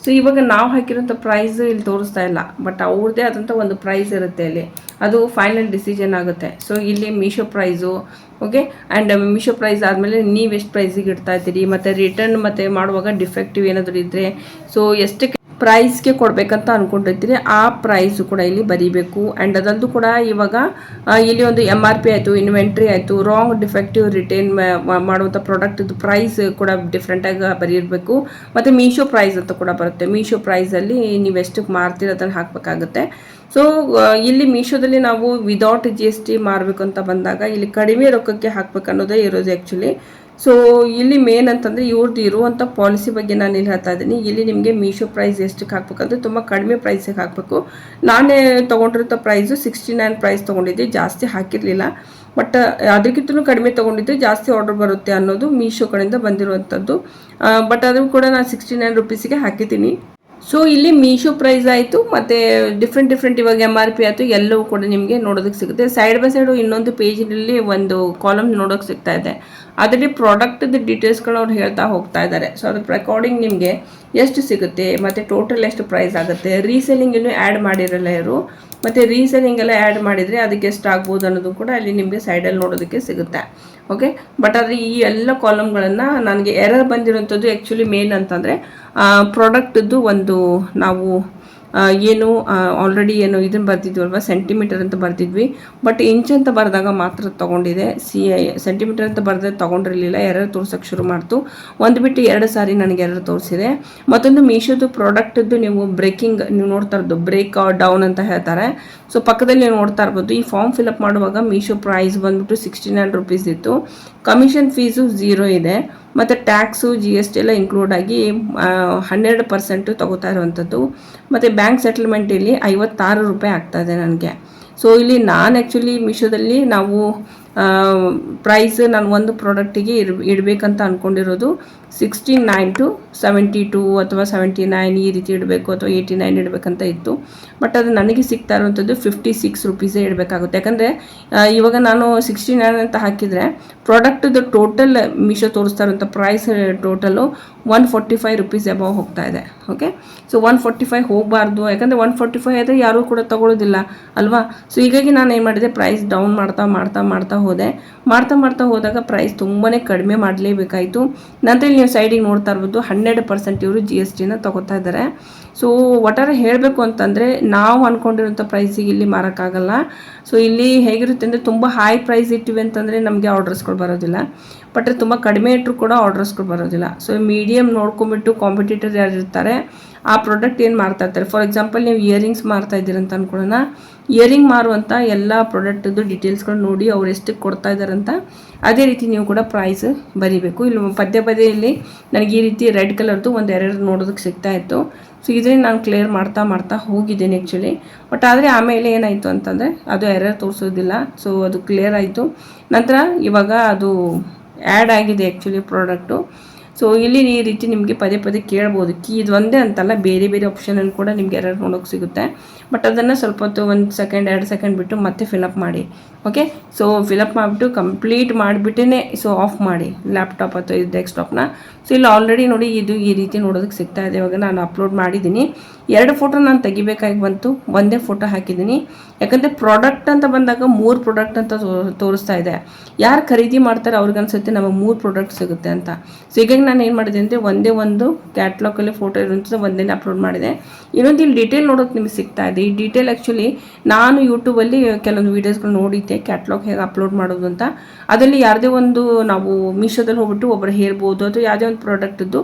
ಸೊ ಇವಾಗ ನಾವು ಹಾಕಿರೋಂಥ ಪ್ರೈಸ್ ಇಲ್ಲಿ ತೋರಿಸ್ತಾ ಇಲ್ಲ, ಬಟ್ ಅವ್ರದ್ದೇ ಆದಂಥ ಒಂದು ಪ್ರೈಸ್ ಇರುತ್ತೆ ಅಲ್ಲಿ, ಅದು ಫೈನಲ್ ಡಿಸಿಷನ್ ಆಗುತ್ತೆ. ಸೊ ಇಲ್ಲಿ Meesho price, okay. And Meesho price ಆದಮೇಲೆ ನೀವು ಎಷ್ಟು ಪ್ರೈಸಿಗೆ ಇಡ್ತಾ ಇದ್ದೀರಿ, ಮತ್ತು ರಿಟರ್ನ್ ಮತ್ತು ಮಾಡುವಾಗ ಡಿಫೆಕ್ಟಿವ್ ಏನಾದರೂ ಇದ್ದರೆ ಸೊ ಎಷ್ಟು ಪ್ರೈಸ್ಗೆ ಕೊಡಬೇಕಂತ ಅಂದ್ಕೊಂಡಿರ್ತೀರಿ ಆ ಪ್ರೈಸು ಕೂಡ ಇಲ್ಲಿ ಬರೀಬೇಕು. ಆ್ಯಂಡ್ ಅದರದ್ದು ಕೂಡ ಇವಾಗ ಇಲ್ಲಿ ಒಂದು MRP ಆಯಿತು, ಇನ್ವೆಂಟ್ರಿ ಆಯಿತು, ರಾಂಗ್ ಡಿಫೆಕ್ಟಿವ್ ರಿಟರ್ನ್ ಮಾಡುವಂಥ ಪ್ರಾಡಕ್ಟ್ದು ಪ್ರೈಸ್ ಕೂಡ ಡಿಫ್ರೆಂಟಾಗಿ ಬರೀಬೇಕು. ಮತ್ತು ಮೀಶೋ ಪ್ರೈಸ್ ಅಂತ ಕೂಡ ಬರುತ್ತೆ. ಮೀಶೋ ಪ್ರೈಸಲ್ಲಿ ನೀವು ಎಷ್ಟು ಮಾರ್ತೀರ ಅದನ್ನು ಹಾಕಬೇಕಾಗುತ್ತೆ. ಸೊ ಇಲ್ಲಿ ಮೀಶೋದಲ್ಲಿ ನಾವು ವಿದೌಟ್ GST ಮಾರಬೇಕು ಅಂತ ಬಂದಾಗ ಇಲ್ಲಿ ಕಡಿಮೆ ರೊಕ್ಕಕ್ಕೆ ಹಾಕ್ಬೇಕು ಅನ್ನೋದೇ ಇರೋದು ಆ್ಯಕ್ಚುಲಿ. ಸೊ ಇಲ್ಲಿ ಮೇನ್ ಅಂತಂದರೆ ಇವ್ರದ್ದು ಇರುವಂಥ ಪಾಲಿಸಿ ಬಗ್ಗೆ ನಾನು ಇಲ್ಲಿ ಹೇಳ್ತಾ ಇದ್ದೀನಿ. ಇಲ್ಲಿ ನಿಮಗೆ ಮೀಶೋ ಪ್ರೈಸ್ ಎಷ್ಟಕ್ಕೆ ಹಾಕ್ಬೇಕಂದ್ರೆ ತುಂಬ ಕಡಿಮೆ ಪ್ರೈಸಿಗೆ ಹಾಕಬೇಕು. ನಾನೇ ತೊಗೊಂಡಿರೋ ಪ್ರೈಸು 69 ಪ್ರೈಸ್ ತೊಗೊಂಡಿದ್ದೆ, ಜಾಸ್ತಿ ಹಾಕಿರಲಿಲ್ಲ. ಬಟ್ ಅದಕ್ಕಿಂತಲೂ ಕಡಿಮೆ ತೊಗೊಂಡಿದ್ದೆ, ಜಾಸ್ತಿ ಆರ್ಡರ್ ಬರುತ್ತೆ ಅನ್ನೋದು ಮೀಶೋ ಕಡೆಯಿಂದ ಬಂದಿರುವಂಥದ್ದು. ಬಟ್ ಅದು ಕೂಡ ನಾನು 69 ರುಪೀಸಿಗೆ ಹಾಕಿದ್ದೀನಿ. ಸೊ ಇಲ್ಲಿ ಮೀಶೋ ಪ್ರೈಸ್ ಆಯಿತು, ಮತ್ತು ಡಿಫ್ರೆಂಟ್ ಇವಾಗ MRP ಆಯಿತು, ಎಲ್ಲವೂ ಕೂಡ ನಿಮಗೆ ನೋಡೋದಕ್ಕೆ ಸಿಗುತ್ತೆ. ಸೈಡ್ ಬೈ ಸೈಡು ಇನ್ನೊಂದು ಪೇಜಿನಲ್ಲಿ ಒಂದು ಕಾಲಮ್ ನೋಡೋಕೆ ಸಿಗ್ತಾ ಇದೆ. ಅದರಲ್ಲಿ ಪ್ರಾಡಕ್ಟ್ದು ಡೀಟೇಲ್ಸ್ಗಳು ಅವ್ರು ಹೇಳ್ತಾ ಹೋಗ್ತಾ ಇದ್ದಾರೆ. ಸೊ ಅದ್ರ ಅಕಾರ್ಡಿಂಗ್ ನಿಮಗೆ ಎಷ್ಟು ಸಿಗುತ್ತೆ ಮತ್ತು ಟೋಟಲ್ ಎಷ್ಟು ಪ್ರೈಸ್ ಆಗುತ್ತೆ. ರೀಸೆಲ್ಲಿಂಗ್ ಇನ್ನೂ ಆ್ಯಡ್ ಮಾಡಿರಲ್ಲ ಇವರು, ಮತ್ತು ರೀಸೆಲ್ಲಿಂಗ್ ಎಲ್ಲ ಆ್ಯಡ್ ಮಾಡಿದರೆ ಅದಕ್ಕೆ ಎಷ್ಟು ಆಗ್ಬೋದು ಅನ್ನೋದು ಕೂಡ ಅಲ್ಲಿ ನಿಮಗೆ ಸೈಡಲ್ಲಿ ನೋಡೋದಕ್ಕೆ ಸಿಗುತ್ತೆ. ಓಕೆ, ಬಟ್ ಆದರೆ ಈ ಎಲ್ಲ ಕಾಲಮ್ಗಳನ್ನು ನನಗೆ ಎರರ್ ಬಂದಿರೋಂಥದ್ದು ಆ್ಯಕ್ಚುಲಿ ಮೇನ್ ಅಂತಂದರೆ ಪ್ರಾಡಕ್ಟದ್ದು ಒಂದು ನಾವು ಏನು ಆಲ್ರೆಡಿ ಏನು ಇದನ್ನು ಬರ್ತಿದ್ವಲ್ವ, ಸೆಂಟಿಮೀಟರ್ ಅಂತ ಬರ್ತಿದ್ವಿ, ಬಟ್ ಇಂಚ್ ಅಂತ ಬರೆದಾಗ ಮಾತ್ರ ತೊಗೊಂಡಿದೆ. ಸೆಂಟಿಮೀಟರ್ ಅಂತ ಬರೆದ್ರೆ ತೊಗೊಂಡಿರಲಿಲ್ಲ, ಎರರ್ ತೋರ್ಸೋಕ್ಕೆ ಶುರು ಮಾಡ್ತು. ಒಂದು ಬಿಟ್ಟು 2 ಸಾರಿ ನನಗೆ ಎರರ್ ತೋರಿಸಿದೆ. ಮತ್ತೊಂದು ಮೀಶೋದು ಪ್ರಾಡಕ್ಟದ್ದು ನೀವು ಬ್ರೇಕಿಂಗ್ ನೀವು ನೋಡ್ತಾ ಇರೋದು ಬ್ರೇಕ್ ಡೌನ್ ಅಂತ ಹೇಳ್ತಾರೆ. ಸೊ ಪಕ್ಕದಲ್ಲಿ ನೀವು ನೋಡ್ತಾ ಇರ್ಬೋದು, ಈ ಫಾರ್ಮ್ ಫಿಲಪ್ ಮಾಡುವಾಗ ಮೀಶೋ ಪ್ರೈಸ್ ಬಂದ್ಬಿಟ್ಟು 69 ರುಪೀಸ್ ಇತ್ತು. ಕಮಿಷನ್ ಫೀಸು 0 ಇದೆ, ಮತ್ತು ಟ್ಯಾಕ್ಸು GST ಎಲ್ಲ ಇನ್ಕ್ಲೂಡ್ ಆಗಿ 12% ತಗೋತಾ ಇರುವಂಥದ್ದು. ಮತ್ತು ಬ್ಯಾಂಕ್ ಸೆಟಲ್ಮೆಂಟ್ ಇಲ್ಲಿ 56 ರೂಪಾಯಿ ಆಗ್ತಾಯಿದೆ ನನಗೆ. ಸೊ ಇಲ್ಲಿ ನಾನು ಆ್ಯಕ್ಚುಲಿ ಮೀಶೋದಲ್ಲಿ ನಾವು ಪ್ರೈಸ್ ನಾನು ಒಂದು ಪ್ರಾಡಕ್ಟಿಗೆ ಇಡಬೇಕಂತ ಅಂದ್ಕೊಂಡಿರೋದು 69 to 72 ಅಥವಾ 79 ಈ ರೀತಿ ಇಡಬೇಕು, ಅಥವಾ 89 ಇಡಬೇಕಂತ ಇತ್ತು. ಬಟ್ ಅದು ನನಗೆ ಸಿಗ್ತಾ ಇರುವಂಥದ್ದು 56 ರುಪೀಸೇ ಇಡಬೇಕಾಗುತ್ತೆ. ಯಾಕಂದರೆ ಇವಾಗ ನಾನು 69 ಅಂತ ಹಾಕಿದರೆ ಪ್ರಾಡಕ್ಟದು ಟೋಟಲ್ ಮೀಶೋ ತೋರಿಸ್ತಾ ಇರುವಂಥ ಪ್ರೈಸ್ ಟೋಟಲು 145 ರುಪೀಸ್ ಅಬೌವ್ ಹೋಗ್ತಾ ಇದೆ. ಓಕೆ, ಸೊ 145 ಹೋಗಬಾರ್ದು, ಯಾಕಂದರೆ 145 ಆದರೆ ಯಾರೂ ಕೂಡ ತೊಗೊಳ್ಳೋದಿಲ್ಲ ಅಲ್ವಾ. ಸೊ ಹೀಗಾಗಿ ನಾನು ಏನು ಮಾಡಿದೆ, ಪ್ರೈಸ್ ಡೌನ್ ಮಾಡ್ತಾ ಹೋದಾಗ ಪ್ರೈಸ್ ತುಂಬಾ ಕಡಿಮೆ ಮಾಡಲೇಬೇಕಾಯಿತು. ನಂತರ ನೀವು ಸೈಡಿಗೆ ನೋಡ್ತಾ ಇರ್ಬೋದು 100% ಇವರು GSTನ ತೊಗೋತಾ ಇದ್ದಾರೆ. ಸೊ ಒಟ್ಟಾರೆ ಹೇಳಬೇಕು ಅಂತಂದರೆ ನಾವು ಅಂದ್ಕೊಂಡಿರೋಂಥ ಪ್ರೈಸಿಗೆ ಇಲ್ಲಿ ಮಾರೋಕ್ಕಾಗಲ್ಲ. ಸೊ ಇಲ್ಲಿ ಹೇಗಿರುತ್ತೆ ಅಂದರೆ ತುಂಬ ಹೈ ಪ್ರೈಸ್ ಇಟ್ಟಿವಿ ಅಂತಂದರೆ ನಮಗೆ ಆರ್ಡರ್ಸ್ಗಳು ಬರೋದಿಲ್ಲ, ಬಟ್ ತುಂಬ ಕಡಿಮೆ ಇಟ್ಟರು ಕೂಡ ಆರ್ಡರ್ಸ್ಗಳು ಬರೋದಿಲ್ಲ. ಸೊ ಮೀಡಿಯಮ್ ನೋಡ್ಕೊಂಬಿಟ್ಟು ಕಾಂಪಿಟೇಟರ್ ಯಾರು ಇರ್ತಾರೆ ಆ ಪ್ರಾಡಕ್ಟ್ ಏನು ಮಾಡ್ತಾ ಇರ್ತಾರೆ. ಫಾರ್ ಎಕ್ಸಾಂಪಲ್ ನೀವು ಇಯರಿಂಗ್ಸ್ ಮಾರ್ತಾ ಇದ್ದೀರಿ ಅಂತ ಅಂದ್ಕೊಳ್ಳೋಣ, ಇಯರಿಂಗ್ ಮಾರುವಂಥ ಎಲ್ಲ ಪ್ರಾಡಕ್ಟದ್ದು ಡೀಟೇಲ್ಸ್ಗಳು ನೋಡಿ ಅವ್ರು ಎಷ್ಟಕ್ಕೆ ಕೊಡ್ತಾ ಇದ್ದಾರಂತ ಅದೇ ರೀತಿ ನೀವು ಕೂಡ ಪ್ರೈಸ್ ಬರೀಬೇಕು. ಇಲ್ಲಿ ಪದೇ ಇಲ್ಲಿ ನನಗೆ ಈ ರೀತಿ ರೆಡ್ ಕಲರ್ದು ಒಂದು ಎರರ್ ನೋಡೋದಕ್ಕೆ ಸಿಗ್ತಾ ಇತ್ತು. ಸೊ ಇದರಿಂದ ನಾನು ಕ್ಲಿಯರ್ ಮಾಡ್ತಾ ಹೋಗಿದ್ದೇನೆ ಆ್ಯಕ್ಚುಲಿ. ಬಟ್ ಆದರೆ ಆಮೇಲೆ ಏನಾಯಿತು ಅಂತಂದರೆ ಅದು ಎರರ್ ತೋರಿಸೋದಿಲ್ಲ. ಸೊ ಅದು ಕ್ಲಿಯರ್ ಆಯಿತು. ನಂತರ ಇವಾಗ ಅದು ಆ್ಯಡ್ ಆಗಿದೆ ಆ್ಯಕ್ಚುಲಿ ಪ್ರಾಡಕ್ಟು. ಸೊ ಇಲ್ಲಿ ಈ ರೀತಿ ನಿಮಗೆ ಪದೇ ಕೇಳ್ಬೋದು. ಇದು ಒಂದೇ ಅಂತಲ್ಲ, ಬೇರೆ ಆಪ್ಷನಲ್ಲಿ ಕೂಡ ನಿಮಗೆ ಎರರ್ ನೋಡೋಕೆ ಸಿಗುತ್ತೆ. ಬಟ್ ಅದನ್ನು ಸ್ವಲ್ಪ ಹೊತ್ತು 1 ಸೆಕೆಂಡ್ 2 ಸೆಕೆಂಡ್ ಬಿಟ್ಟು ಮತ್ತೆ ಫಿಲಪ್ ಮಾಡಿ. ಓಕೆ, ಸೊ ಫಿಲಪ್ ಮಾಡಿಬಿಟ್ಟು ಕಂಪ್ಲೀಟ್ ಮಾಡಿಬಿಟ್ಟೇ ಸೊ ಆಫ್ ಮಾಡಿ ಲ್ಯಾಪ್ಟಾಪ್ ಅಥವಾ ಇದು ಡೆಸ್ಕ್ಟಾಪ್ನ. ಸೊ ಇಲ್ಲಿ ಆಲ್ರೆಡಿ ನೋಡಿ ಇದು ಈ ರೀತಿ ನೋಡೋದಕ್ಕೆ ಸಿಗ್ತಾ ಇದೆ. ಇವಾಗ ನಾನು ಅಪ್ಲೋಡ್ ಮಾಡಿದ್ದೀನಿ. 2 ಫೋಟೋ ನಾನು ತೆಗಿಬೇಕಾಗಿ ಬಂತು, ಒಂದೇ ಫೋಟೋ ಹಾಕಿದ್ದೀನಿ. ಯಾಕಂದರೆ ಪ್ರಾಡಕ್ಟ್ ಅಂತ ಬಂದಾಗ 3 ಪ್ರಾಡಕ್ಟ್ ಅಂತ ತೋರಿಸ್ತಾ ಇದೆ. ಯಾರು ಖರೀದಿ ಮಾಡ್ತಾರೆ ಅವ್ರಿಗೆ ಅನ್ಸುತ್ತೆ ನಮಗೆ 3 ಪ್ರಾಡಕ್ಟ್ ಸಿಗುತ್ತೆ ಅಂತ. ಸೊ ಹೀಗಾಗಿ ನಾನು ಏನು ಮಾಡಿದೆ ಅಂದರೆ ಒಂದೇ ಒಂದು ಕ್ಯಾಟ್ಲಾಗಲ್ಲಿ ಫೋಟೋ ಇರುವಂಥದ್ದು ಒಂದೇ ಅಪ್ಲೋಡ್ ಮಾಡಿದೆ. ಇನ್ನೊಂದು ಇಲ್ಲಿ ಡೀಟೇಲ್ ನೋಡೋಕೆ ನಿಮಗೆ ಸಿಗ್ತಾ ಇದೆ. ಈ ಡೀಟೇಲ್ ಆ್ಯಕ್ಚುಲಿ ನಾನು ಯೂಟ್ಯೂಬಲ್ಲಿ ಕೆಲವೊಂದು ವೀಡಿಯೋಸ್ಗಳು ನೋಡಿದ್ದೆ, ಕ್ಯಾಟ್ಲಾಗ್ ಹೇಗೆ ಅಪ್ಲೋಡ್ ಮಾಡೋದು ಅಂತ. ಅದರಲ್ಲಿ ಯಾವುದೇ ಒಂದು ನಾವು ಮೀಶೋದಲ್ಲಿ ಹೋಗ್ಬಿಟ್ಟು ಒಬ್ಬರು ಹೇಳ್ಬೋದು, ಅಥವಾ ಯಾವುದೇ ಒಂದು ಪ್ರಾಡಕ್ಟದ್ದು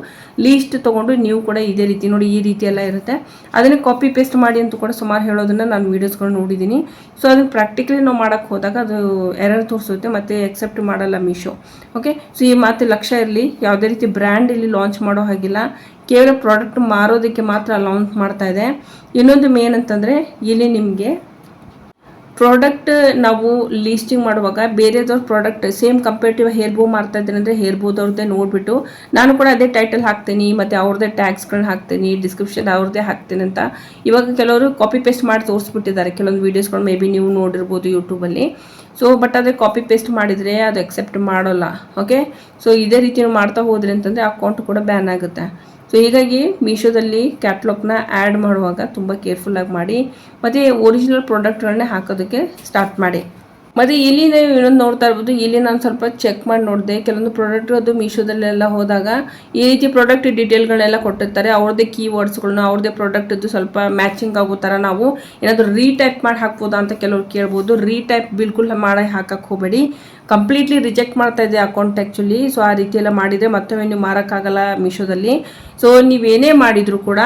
ಲೀಸ್ಟ್ ತೊಗೊಂಡು ನೀವು ಕೂಡ ಇದೇ ರೀತಿ ನೋಡಿ ಈ ರೀತಿ ಎಲ್ಲ ಇರುತ್ತೆ, ಅದನ್ನು ಕಾಪಿ ಪೇಸ್ಟ್ ಮಾಡಿ ಅಂತ ಕೂಡ ಸುಮಾರು ಹೇಳೋದನ್ನು ನಾನು ವೀಡಿಯೋಸ್ಗಳು ನೋಡಿದ್ದೀನಿ. ಸೊ ಅದನ್ನು ಪ್ರಾಕ್ಟಿಕಲಿ ನಾವು ಮಾಡೋಕ್ಕೆ ಹೋದಾಗ ಅದು ಎರರ್ ತೋರಿಸುತ್ತೆ ಮತ್ತು ಎಕ್ಸೆಪ್ಟ್ ಮಾಡಲ್ಲ ಮೀಶೋ. ಓಕೆ, ಸೊ ಈ ಮಾತು ಲಕ್ಷ್ಯ ಇರಲಿ. ಯಾವುದೇ ರೀತಿ ಬ್ರ್ಯಾಂಡ್ ಇಲ್ಲಿ ಲಾಂಚ್ ಮಾಡೋ ಹಾಗಿಲ್ಲ, ಕೇವಲ ಪ್ರಾಡಕ್ಟ್ ಮಾರೋದಕ್ಕೆ ಮಾತ್ರ ಲಾಂಚ್ ಮಾಡ್ತಾ ಇದೆ. ಇನ್ನೊಂದು ಮೇನ್ ಅಂತಂದರೆ ಇಲ್ಲಿ ನಿಮಗೆ ಪ್ರಾಡಕ್ಟ್ ನಾವು ಲೀಸ್ಟಿಂಗ್ ಮಾಡುವಾಗ ಬೇರೆದವ್ರ ಪ್ರಾಡಕ್ಟ್ ಸೇಮ್ ಕಂಪೇರಿಟಿವ್ ಹೇರ್ಬೋ ಮಾಡ್ತಾ ಇದ್ದೀನಿ ಅಂದರೆ ಹೇರ್ಬೋದವ್ರದ್ದೇ ನೋಡಿಬಿಟ್ಟು ನಾನು ಕೂಡ ಅದೇ ಟೈಟಲ್ ಹಾಕ್ತೀನಿ, ಮತ್ತು ಅವ್ರದ್ದೇ ಟ್ಯಾಗ್ಸ್ಗಳನ್ನ ಹಾಕ್ತೀನಿ, ಡಿಸ್ಕ್ರಿಪ್ಷನ್ ಅವ್ರದ್ದೇ ಹಾಕ್ತೀನಿ ಅಂತ ಇವಾಗ ಕೆಲವರು ಕಾಪಿ ಪೇಸ್ಟ್ ಮಾಡಿ ತೋರಿಸ್ಬಿಟ್ಟಿದ್ದಾರೆ. ಕೆಲವೊಂದು ವೀಡಿಯೋಸ್ಗಳು ಮೇ ಬಿ ನೀವು ನೋಡಿರ್ಬೋದು ಯೂಟ್ಯೂಬಲ್ಲಿ. ಸೊ ಬಟ್ ಅದೇ ಕಾಪಿ ಪೇಸ್ಟ್ ಮಾಡಿದರೆ ಅದು ಅಕ್ಸೆಪ್ಟ್ ಮಾಡೋಲ್ಲ. ಓಕೆ, ಸೊ ಇದೇ ರೀತಿ ಮಾಡ್ತಾ ಹೋದ್ರಿ ಅಂತಂದರೆ ಅಕೌಂಟ್ ಕೂಡ ಬ್ಯಾನ್ ಆಗುತ್ತೆ. ಸೊ ಹೀಗಾಗಿ ಮೀಶೋದಲ್ಲಿ ಕ್ಯಾಟ್ಲಾಗ್ನ ಆ್ಯಡ್ ಮಾಡುವಾಗ ತುಂಬ ಕೇರ್ಫುಲ್ಲಾಗಿ ಮಾಡಿ, ಮತ್ತು ಒರಿಜಿನಲ್ ಪ್ರಾಡಕ್ಟ್ಗಳನ್ನೇ ಹಾಕೋದಕ್ಕೆ ಸ್ಟಾರ್ಟ್ ಮಾಡಿ. ಮತ್ತು ಇಲ್ಲಿ ನೀವು ಇನ್ನೊಂದು ನೋಡ್ತಾ ಇರ್ಬೋದು, ಇಲ್ಲಿ ನಾನು ಸ್ವಲ್ಪ ಚೆಕ್ ಮಾಡಿ ನೋಡಿದೆ. ಕೆಲವೊಂದು ಪ್ರಾಡಕ್ಟ್ ಅದು ಮೀಶೋದಲ್ಲೆಲ್ಲ ಹೋದಾಗ ಈ ರೀತಿ ಪ್ರಾಡಕ್ಟ್ ಡೀಟೇಲ್ಗಳನ್ನೆಲ್ಲ ಕೊಟ್ಟಿರ್ತಾರೆ. ಅವ್ರದ್ದೇ ಕೀವರ್ಡ್ಸ್ಗಳನ್ನ ಅವ್ರದ್ದೇ ಪ್ರಾಡಕ್ಟದ್ದು ಸ್ವಲ್ಪ ಮ್ಯಾಚಿಂಗ್ ಆಗೋ ಥರ ನಾವು ಏನಾದರೂ ರೀಟೈಪ್ ಮಾಡಿ ಹಾಕ್ಬೋದಾ ಅಂತ ಕೆಲವ್ರು ಕೇಳ್ಬೋದು. ರೀಟೈಪ್ ಬಿಲ್ಕುಲ್ ಮಾಡಿ ಹಾಕಕ್ಕೆ ಹೋಗಬೇಡಿ, ಕಂಪ್ಲೀಟ್ಲಿ ರಿಜೆಕ್ಟ್ ಮಾಡ್ತಾ ಇದೆ ಅಕೌಂಟ್ ಆ್ಯಕ್ಚುಲಿ. ಸೊ ಆ ರೀತಿ ಎಲ್ಲ ಮಾಡಿದರೆ ಮತ್ತೊಮ್ಮೆ ನೀವು ಮಾರೋಕ್ಕಾಗಲ್ಲ ಮೀಶೋದಲ್ಲಿ. ಸೊ ನೀವೇನೇ ಮಾಡಿದರೂ ಕೂಡ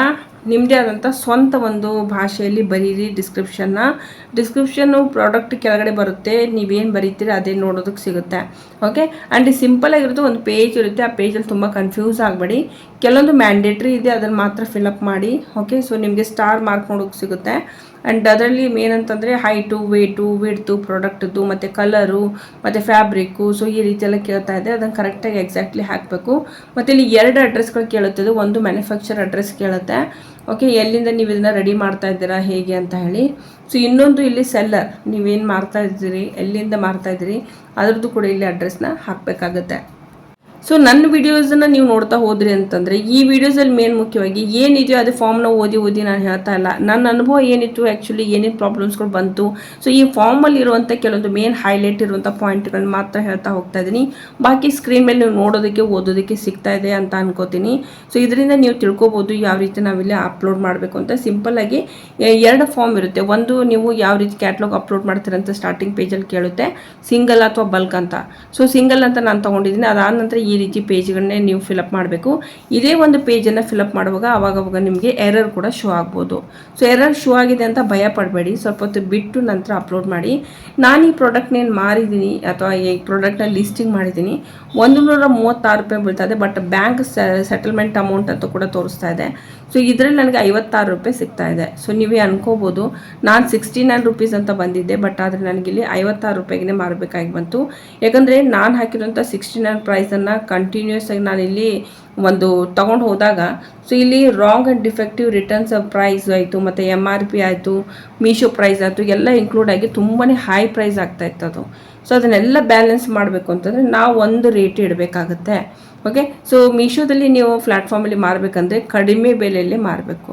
ನಿಮ್ಮದೇ ಆದಂಥ ಸ್ವಂತ ಒಂದು ಭಾಷೆಯಲ್ಲಿ ಬರೀರಿ ಡಿಸ್ಕ್ರಿಪ್ಷನ್ನು ಪ್ರಾಡಕ್ಟ್ ಕೆಳಗಡೆ ಬರುತ್ತೆ, ನೀವೇನು ಬರೀತೀರಿ ಅದೇ ನೋಡೋದಕ್ಕೆ ಸಿಗುತ್ತೆ. ಓಕೆ, ಆ್ಯಂಡ್ ಸಿಂಪಲ್ ಆಗಿರೋದು ಒಂದು ಪೇಜ್ ಇರುತ್ತೆ, ಆ ಪೇಜಲ್ಲಿ ತುಂಬ ಕನ್ಫ್ಯೂಸ್ ಆಗಬೇಡಿ. ಕೆಲವೊಂದು ಮ್ಯಾಂಡೇಟ್ರಿ ಇದೆ, ಅದನ್ನು ಮಾತ್ರ ಫಿಲಪ್ ಮಾಡಿ. ಓಕೆ, ಸೊ ನಿಮಗೆ ಸ್ಟಾರ್ ಮಾರ್ಕ್ ನೋಡೋಕ್ಕೆ ಸಿಗುತ್ತೆ. ಆ್ಯಂಡ್ ಅದರಲ್ಲಿ ಮೇನ್ ಅಂತಂದರೆ ಹೈಟು, ವೇಟು, ವಿಡ್ತು, ಪ್ರಾಡಕ್ಟ್ದು, ಮತ್ತು ಕಲರು, ಮತ್ತು ಫ್ಯಾಬ್ರಿಕ್ಕು, ಸೊ ಈ ರೀತಿ ಎಲ್ಲ ಕೇಳ್ತಾ ಇದೆ. ಅದನ್ನು ಕರೆಕ್ಟಾಗಿ ಎಕ್ಸಾಕ್ಟ್ಲಿ ಹಾಕಬೇಕು. ಮತ್ತು ಇಲ್ಲಿ 2 ಅಡ್ರೆಸ್ಗಳು ಕೇಳುತ್ತದೆ. ಒಂದು ಮ್ಯಾನುಫ್ಯಾಕ್ಚರ್ ಅಡ್ರೆಸ್ ಕೇಳುತ್ತೆ. ಓಕೆ, ಎಲ್ಲಿಂದ ನೀವು ಇದನ್ನು ರೆಡಿ ಮಾಡ್ತಾ ಇದ್ದೀರಾ ಹೇಗೆ ಅಂತ ಹೇಳಿ. ಸೊ ಇನ್ನೊಂದು ಇಲ್ಲಿ ಸೆಲ್ಲರ್, ನೀವೇನು ಮಾರ್ತಾ ಇದ್ದೀರಿ, ಎಲ್ಲಿಂದ ಮಾರ್ತಾ ಇದ್ದೀರಿ ಅದರದ್ದು ಕೂಡ ಇಲ್ಲಿ ಅಡ್ರೆಸ್ನ ಹಾಕಬೇಕಾಗತ್ತೆ. ಸೊ ನನ್ನ ವೀಡಿಯೋಸನ್ನು ನೀವು ನೋಡ್ತಾ ಹೋದ್ರಿ ಅಂತಂದರೆ ಈ ವಿಡಿಯೋಸಲ್ಲಿ ಮೇನ್ ಮುಖ್ಯವಾಗಿ ಏನಿದೆಯೋ ಅದೇ ಫಾರ್ಮ್ನ ಓದಿ ನಾನು ಹೇಳ್ತಾ ಇಲ್ಲ. ನನ್ನ ಅನುಭವ ಏನಿತ್ತು, ಆ್ಯಕ್ಚುಲಿ ಏನೇನು ಪ್ರಾಬ್ಲಮ್ಸ್ಗಳು ಬಂತು, ಸೊ ಈ ಫಾರ್ಮಲ್ಲಿ ಇರುವಂಥ ಕೆಲವೊಂದು ಮೇನ್ ಹೈಲೈಟ್ ಇರುವಂಥ ಪಾಯಿಂಟ್ಗಳನ್ನ ಮಾತ್ರ ಹೇಳ್ತಾ ಹೋಗ್ತಾ ಇದ್ದೀನಿ. ಬಾಕಿ ಸ್ಕ್ರೀನ್ ಮೇಲೆ ನೀವು ನೋಡೋದಕ್ಕೆ ಓದೋದಕ್ಕೆ ಸಿಗ್ತಾ ಇದೆ ಅಂತ ಅನ್ಕೋತೀನಿ. ಸೊ ಇದರಿಂದ ನೀವು ತಿಳ್ಕೊಬೋದು ಯಾವ ರೀತಿ ನಾವಿಲ್ಲಿ ಅಪ್ಲೋಡ್ ಮಾಡಬೇಕು ಅಂತ. ಸಿಂಪಲ್ಲಾಗಿ 2 ಫಾರ್ಮ್ ಇರುತ್ತೆ. ಒಂದು, ನೀವು ಯಾವ ರೀತಿ ಕ್ಯಾಟ್ಲಾಗ್ ಅಪ್ಲೋಡ್ ಮಾಡ್ತೀರಂತ ಸ್ಟಾರ್ಟಿಂಗ್ ಪೇಜಲ್ಲಿ ಕೇಳುತ್ತೆ, ಸಿಂಗಲ್ ಅಥವಾ ಬಲ್ಕ್ ಅಂತ. ಸೊ ಸಿಂಗಲ್ ಅಂತ ನಾನು ತೊಗೊಂಡಿದ್ದೀನಿ. ಅದಾದ ನಂತರ ಈ ರೀತಿ ಪೇಜ್ಗಳನ್ನೇ ನೀವು ಫಿಲಪ್ ಮಾಡಬೇಕು. ಇದೇ ಒಂದು ಪೇಜನ್ನು ಫಿಲಪ್ ಮಾಡುವಾಗ ಅವಾಗವಾಗ ನಿಮಗೆ ಎರರ್ ಕೂಡ ಶೋ ಆಗ್ಬೋದು. ಸೊ ಎರರ್ ಶೋ ಆಗಿದೆ ಅಂತ ಭಯ ಪಡಬೇಡಿ, ಸ್ವಲ್ಪ ಹೊತ್ತು ಬಿಟ್ಟು ನಂತರ ಅಪ್ಲೋಡ್ ಮಾಡಿ. ನಾನು ಈ ಪ್ರಾಡಕ್ಟ್ನೇನು ಮಾರಿದ್ದೀನಿ ಅಥವಾ ಈ ಪ್ರಾಡಕ್ಟ್ನ ಲಿಸ್ಟಿಂಗ್ ಮಾಡಿದ್ದೀನಿ, 136 ರೂಪಾಯಿ ಬೀಳ್ತಾ ಇದೆ. ಬಟ್ ಬ್ಯಾಂಕ್ ಸೆಟಲ್ಮೆಂಟ್ ಅಮೌಂಟ್ ಅಂತ ಕೂಡ ತೋರಿಸ್ತಾ ಇದೆ. ಸೊ ಇದರಲ್ಲಿ ನನಗೆ 56 ರೂಪಾಯಿ ಸಿಗ್ತಾ ಇದೆ. ಸೊ ನೀವೇ ಅನ್ಕೋಬೋದು, ನಾನು 69 ರುಪೀಸ್ ಅಂತ ಬಂದಿದ್ದೆ, ಬಟ್ ಆದರೆ ನನಗಿಲ್ಲಿ 56 ರೂಪಾಯಿಗೆ ಮಾರಬೇಕಾಗಿ ಬಂತು. ಯಾಕಂದರೆ ನಾನು ಹಾಕಿರೋಂಥ 69 ಪ್ರೈಸನ್ನು ಕಂಟಿನ್ಯೂಸ್ ಆಗಿ ನಾನಿಲ್ಲಿ ಒಂದು ತೊಗೊಂಡು ಹೋದಾಗ, ಸೊ ಇಲ್ಲಿ wrong and defective returns price ಆಯಿತು, ಮತ್ತು MRP ಆಯಿತು, ಮೀಶೋ ಪ್ರೈಸ್ ಆಯಿತು, ಎಲ್ಲ ಇನ್ಕ್ಲೂಡ್ ಆಗಿ ತುಂಬಾ ಹೈ ಪ್ರೈಸ್ ಆಗ್ತಾಯಿತ್ತು ಅದು. ಸೊ ಅದನ್ನೆಲ್ಲ ಬ್ಯಾಲೆನ್ಸ್ ಮಾಡಬೇಕು ಅಂತಂದರೆ ನಾವು ಒಂದು ರೇಟ್ ಇಡಬೇಕಾಗತ್ತೆ. ಓಕೆ, ಸೊ ಮೀಶೋದಲ್ಲಿ ನೀವು ಪ್ಲ್ಯಾಟ್ಫಾರ್ಮಲ್ಲಿ ಮಾರಬೇಕಂದ್ರೆ ಕಡಿಮೆ ಬೆಲೆಯಲ್ಲೇ ಮಾರಬೇಕು,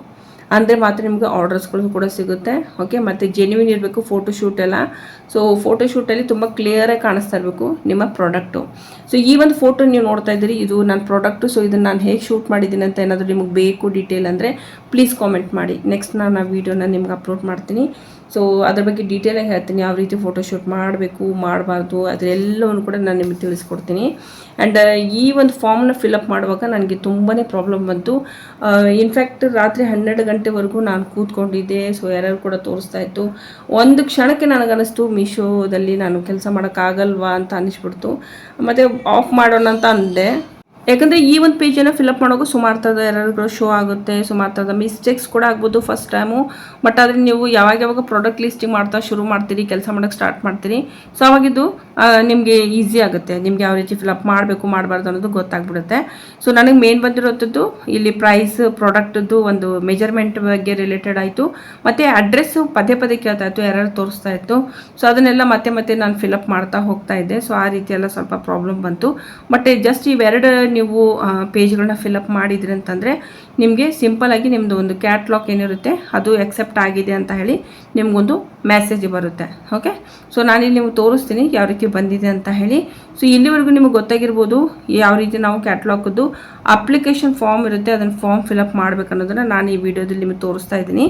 ಅಂದರೆ ಮಾತ್ರ ನಿಮಗೆ ಆರ್ಡರ್ಸ್ಗಳು ಕೂಡ ಸಿಗುತ್ತೆ. ಓಕೆ, ಮತ್ತು ಜೆನ್ಯೂನ್ ಇರಬೇಕು ಫೋಟೋಶೂಟ್ ಎಲ್ಲ. ಸೊ ಫೋಟೋಶೂಟಲ್ಲಿ ತುಂಬ ಕ್ಲಿಯರಾಗಿ ಕಾಣಿಸ್ತಾ ಇರಬೇಕು ನಿಮ್ಮ ಪ್ರಾಡಕ್ಟು. ಸೊ ಈ ಒಂದು ಫೋಟೋ ನೀವು ನೋಡ್ತಾ ಇದ್ದೀರಿ, ಇದು ನನ್ನ ಪ್ರಾಡಕ್ಟು. ಸೊ ಇದನ್ನು ನಾನು ಹೇಗೆ ಶೂಟ್ ಮಾಡಿದ್ದೀನಿ ಅಂತ ಏನಾದರೂ ನಿಮಗೆ ಬೇಕು ಡೀಟೇಲ್ ಅಂದರೆ ಪ್ಲೀಸ್ ಕಾಮೆಂಟ್ ಮಾಡಿ. ನೆಕ್ಸ್ಟ್ ನಾನು ಆ ವೀಡಿಯೋನ ನಿಮ್ಗೆ ಅಪ್ಲೋಡ್ ಮಾಡ್ತೀನಿ. ಸೊ ಅದ್ರ ಬಗ್ಗೆ ಡೀಟೇಲಾಗಿ ಹೇಳ್ತೀನಿ, ಯಾವ ರೀತಿ ಫೋಟೋಶೂಟ್ ಮಾಡಬೇಕು ಮಾಡಬಾರ್ದು ಅದೆಲ್ಲವನ್ನು ಕೂಡ ನಾನು ನಿಮಗೆ ತಿಳಿಸ್ಕೊಡ್ತೀನಿ. ಆ್ಯಂಡ್ ಈ ಒಂದು ಫಾರ್ಮ್ನ ಫಿಲಪ್ ಮಾಡುವಾಗ ನನಗೆ ತುಂಬಾ ಪ್ರಾಬ್ಲಮ್ ಬಂತು. ಇನ್ಫ್ಯಾಕ್ಟ್ ರಾತ್ರಿ 12 ಗಂಟೆವರೆಗೂ ನಾನು ಕೂತ್ಕೊಂಡಿದ್ದೆ. ಸೊ ಯಾರ್ಯಾರು ಕೂಡ ತೋರಿಸ್ತಾ ಇತ್ತು. ಒಂದು ಕ್ಷಣಕ್ಕೆ ನನಗನ್ನಿಸ್ತು ಮೀಶೋದಲ್ಲಿ ನಾನು ಕೆಲಸ ಮಾಡೋಕ್ಕಾಗಲ್ವಾ ಅಂತ ಅನ್ನಿಸ್ಬಿಡ್ತು. ಮತ್ತು ಆಫ್ ಮಾಡೋಣ ಅಂತ ಅಂದೆ. ಯಾಕಂದರೆ ಈ ಒಂದು ಪೇಜನ್ನು ಫಿಲಪ್ ಮಾಡೋಕ್ಕೂ ಸುಮಾರು ಥರದ ಎರರ್ಗಳು ಶೋ ಆಗುತ್ತೆ, ಸುಮಾರು ಥರದ ಮಿಸ್ಟೇಕ್ಸ್ ಕೂಡ ಆಗ್ಬೋದು ಫಸ್ಟ್ ಟೈಮು. ಬಟ್ ಆದರೆ ನೀವು ಯಾವಾಗ ಪ್ರಾಡಕ್ಟ್ ಲಿಸ್ಟಿಂಗ್ ಮಾಡ್ತಾ ಶುರು ಮಾಡ್ತೀರಿ, ಕೆಲಸ ಮಾಡೋಕ್ಕೆ ಸ್ಟಾರ್ಟ್ ಮಾಡ್ತೀರಿ, ಸೊ ಅವಾಗಿದ್ದು ನಿಮಗೆ ಈಸಿ ಆಗುತ್ತೆ. ನಿಮ್ಗೆ ಯಾವ ರೀತಿ ಫಿಲಪ್ ಮಾಡಬೇಕು ಮಾಡಬಾರ್ದು ಅನ್ನೋದು ಗೊತ್ತಾಗ್ಬಿಡುತ್ತೆ. ಸೊ ನನಗೆ ಮೇನ್ ಬಂದಿರೋಂಥದ್ದು ಇಲ್ಲಿ ಪ್ರೈಸ್, ಪ್ರಾಡಕ್ಟದ್ದು ಒಂದು ಮೆಜರ್ಮೆಂಟ್ ಬಗ್ಗೆ ರಿಲೇಟೆಡ್ ಆಯಿತು, ಮತ್ತು ಅಡ್ರೆಸ್ಸು ಪದೇ ಕೇಳ್ತಾ ಇತ್ತು, ಎರರ್ ತೋರಿಸ್ತಾ ಇತ್ತು. ಸೊ ಅದನ್ನೆಲ್ಲ ಮತ್ತೆ ನಾನು ಫಿಲಪ್ ಮಾಡ್ತಾ ಹೋಗ್ತಾ ಇದ್ದೆ. ಸೊ ಆ ರೀತಿ ಎಲ್ಲ ಸ್ವಲ್ಪ ಪ್ರಾಬ್ಲಮ್ ಬಂತು. ಬಟ್ ಜಸ್ಟ್ ಇವೆರಡು ನೀವು ಪೇಜ್ಗಳನ್ನ ಫಿಲಪ್ ಮಾಡಿದ್ರಿ ಅಂತಂದರೆ ನಿಮಗೆ ಸಿಂಪಲ್ಲಾಗಿ ನಿಮ್ಮದು ಒಂದು ಕ್ಯಾಟ್ಲಾಗ್ ಏನಿರುತ್ತೆ ಅದು ಎಕ್ಸೆಪ್ಟ್ ಆಗಿದೆ ಅಂತ ಹೇಳಿ ನಿಮಗೊಂದು ಮೆಸೇಜ್ ಬರುತ್ತೆ. ಓಕೆ, ಸೊ ನಾನಿಲ್ಲಿ ನಿಮ್ಗೆ ತೋರಿಸ್ತೀನಿ ಯಾವ ರೀತಿ ಬಂದಿದೆ ಅಂತ ಹೇಳಿ. ಸೊ ಇಲ್ಲಿವರೆಗೂ ನಿಮಗೆ ಗೊತ್ತಾಗಿರ್ಬೋದು ಯಾವ ರೀತಿ ನಾವು ಕ್ಯಾಟ್ಲಾಗದ್ದು ಅಪ್ಲಿಕೇಶನ್ ಫಾರ್ಮ್ ಇರುತ್ತೆ, ಅದನ್ನು ಫಾರ್ಮ್ ಫಿಲಪ್ ಮಾಡಬೇಕು ಅನ್ನೋದನ್ನು ನಾನು ಈ ವಿಡಿಯೋದಲ್ಲಿ ನಿಮಗೆ ತೋರಿಸ್ತಾ ಇದ್ದೀನಿ.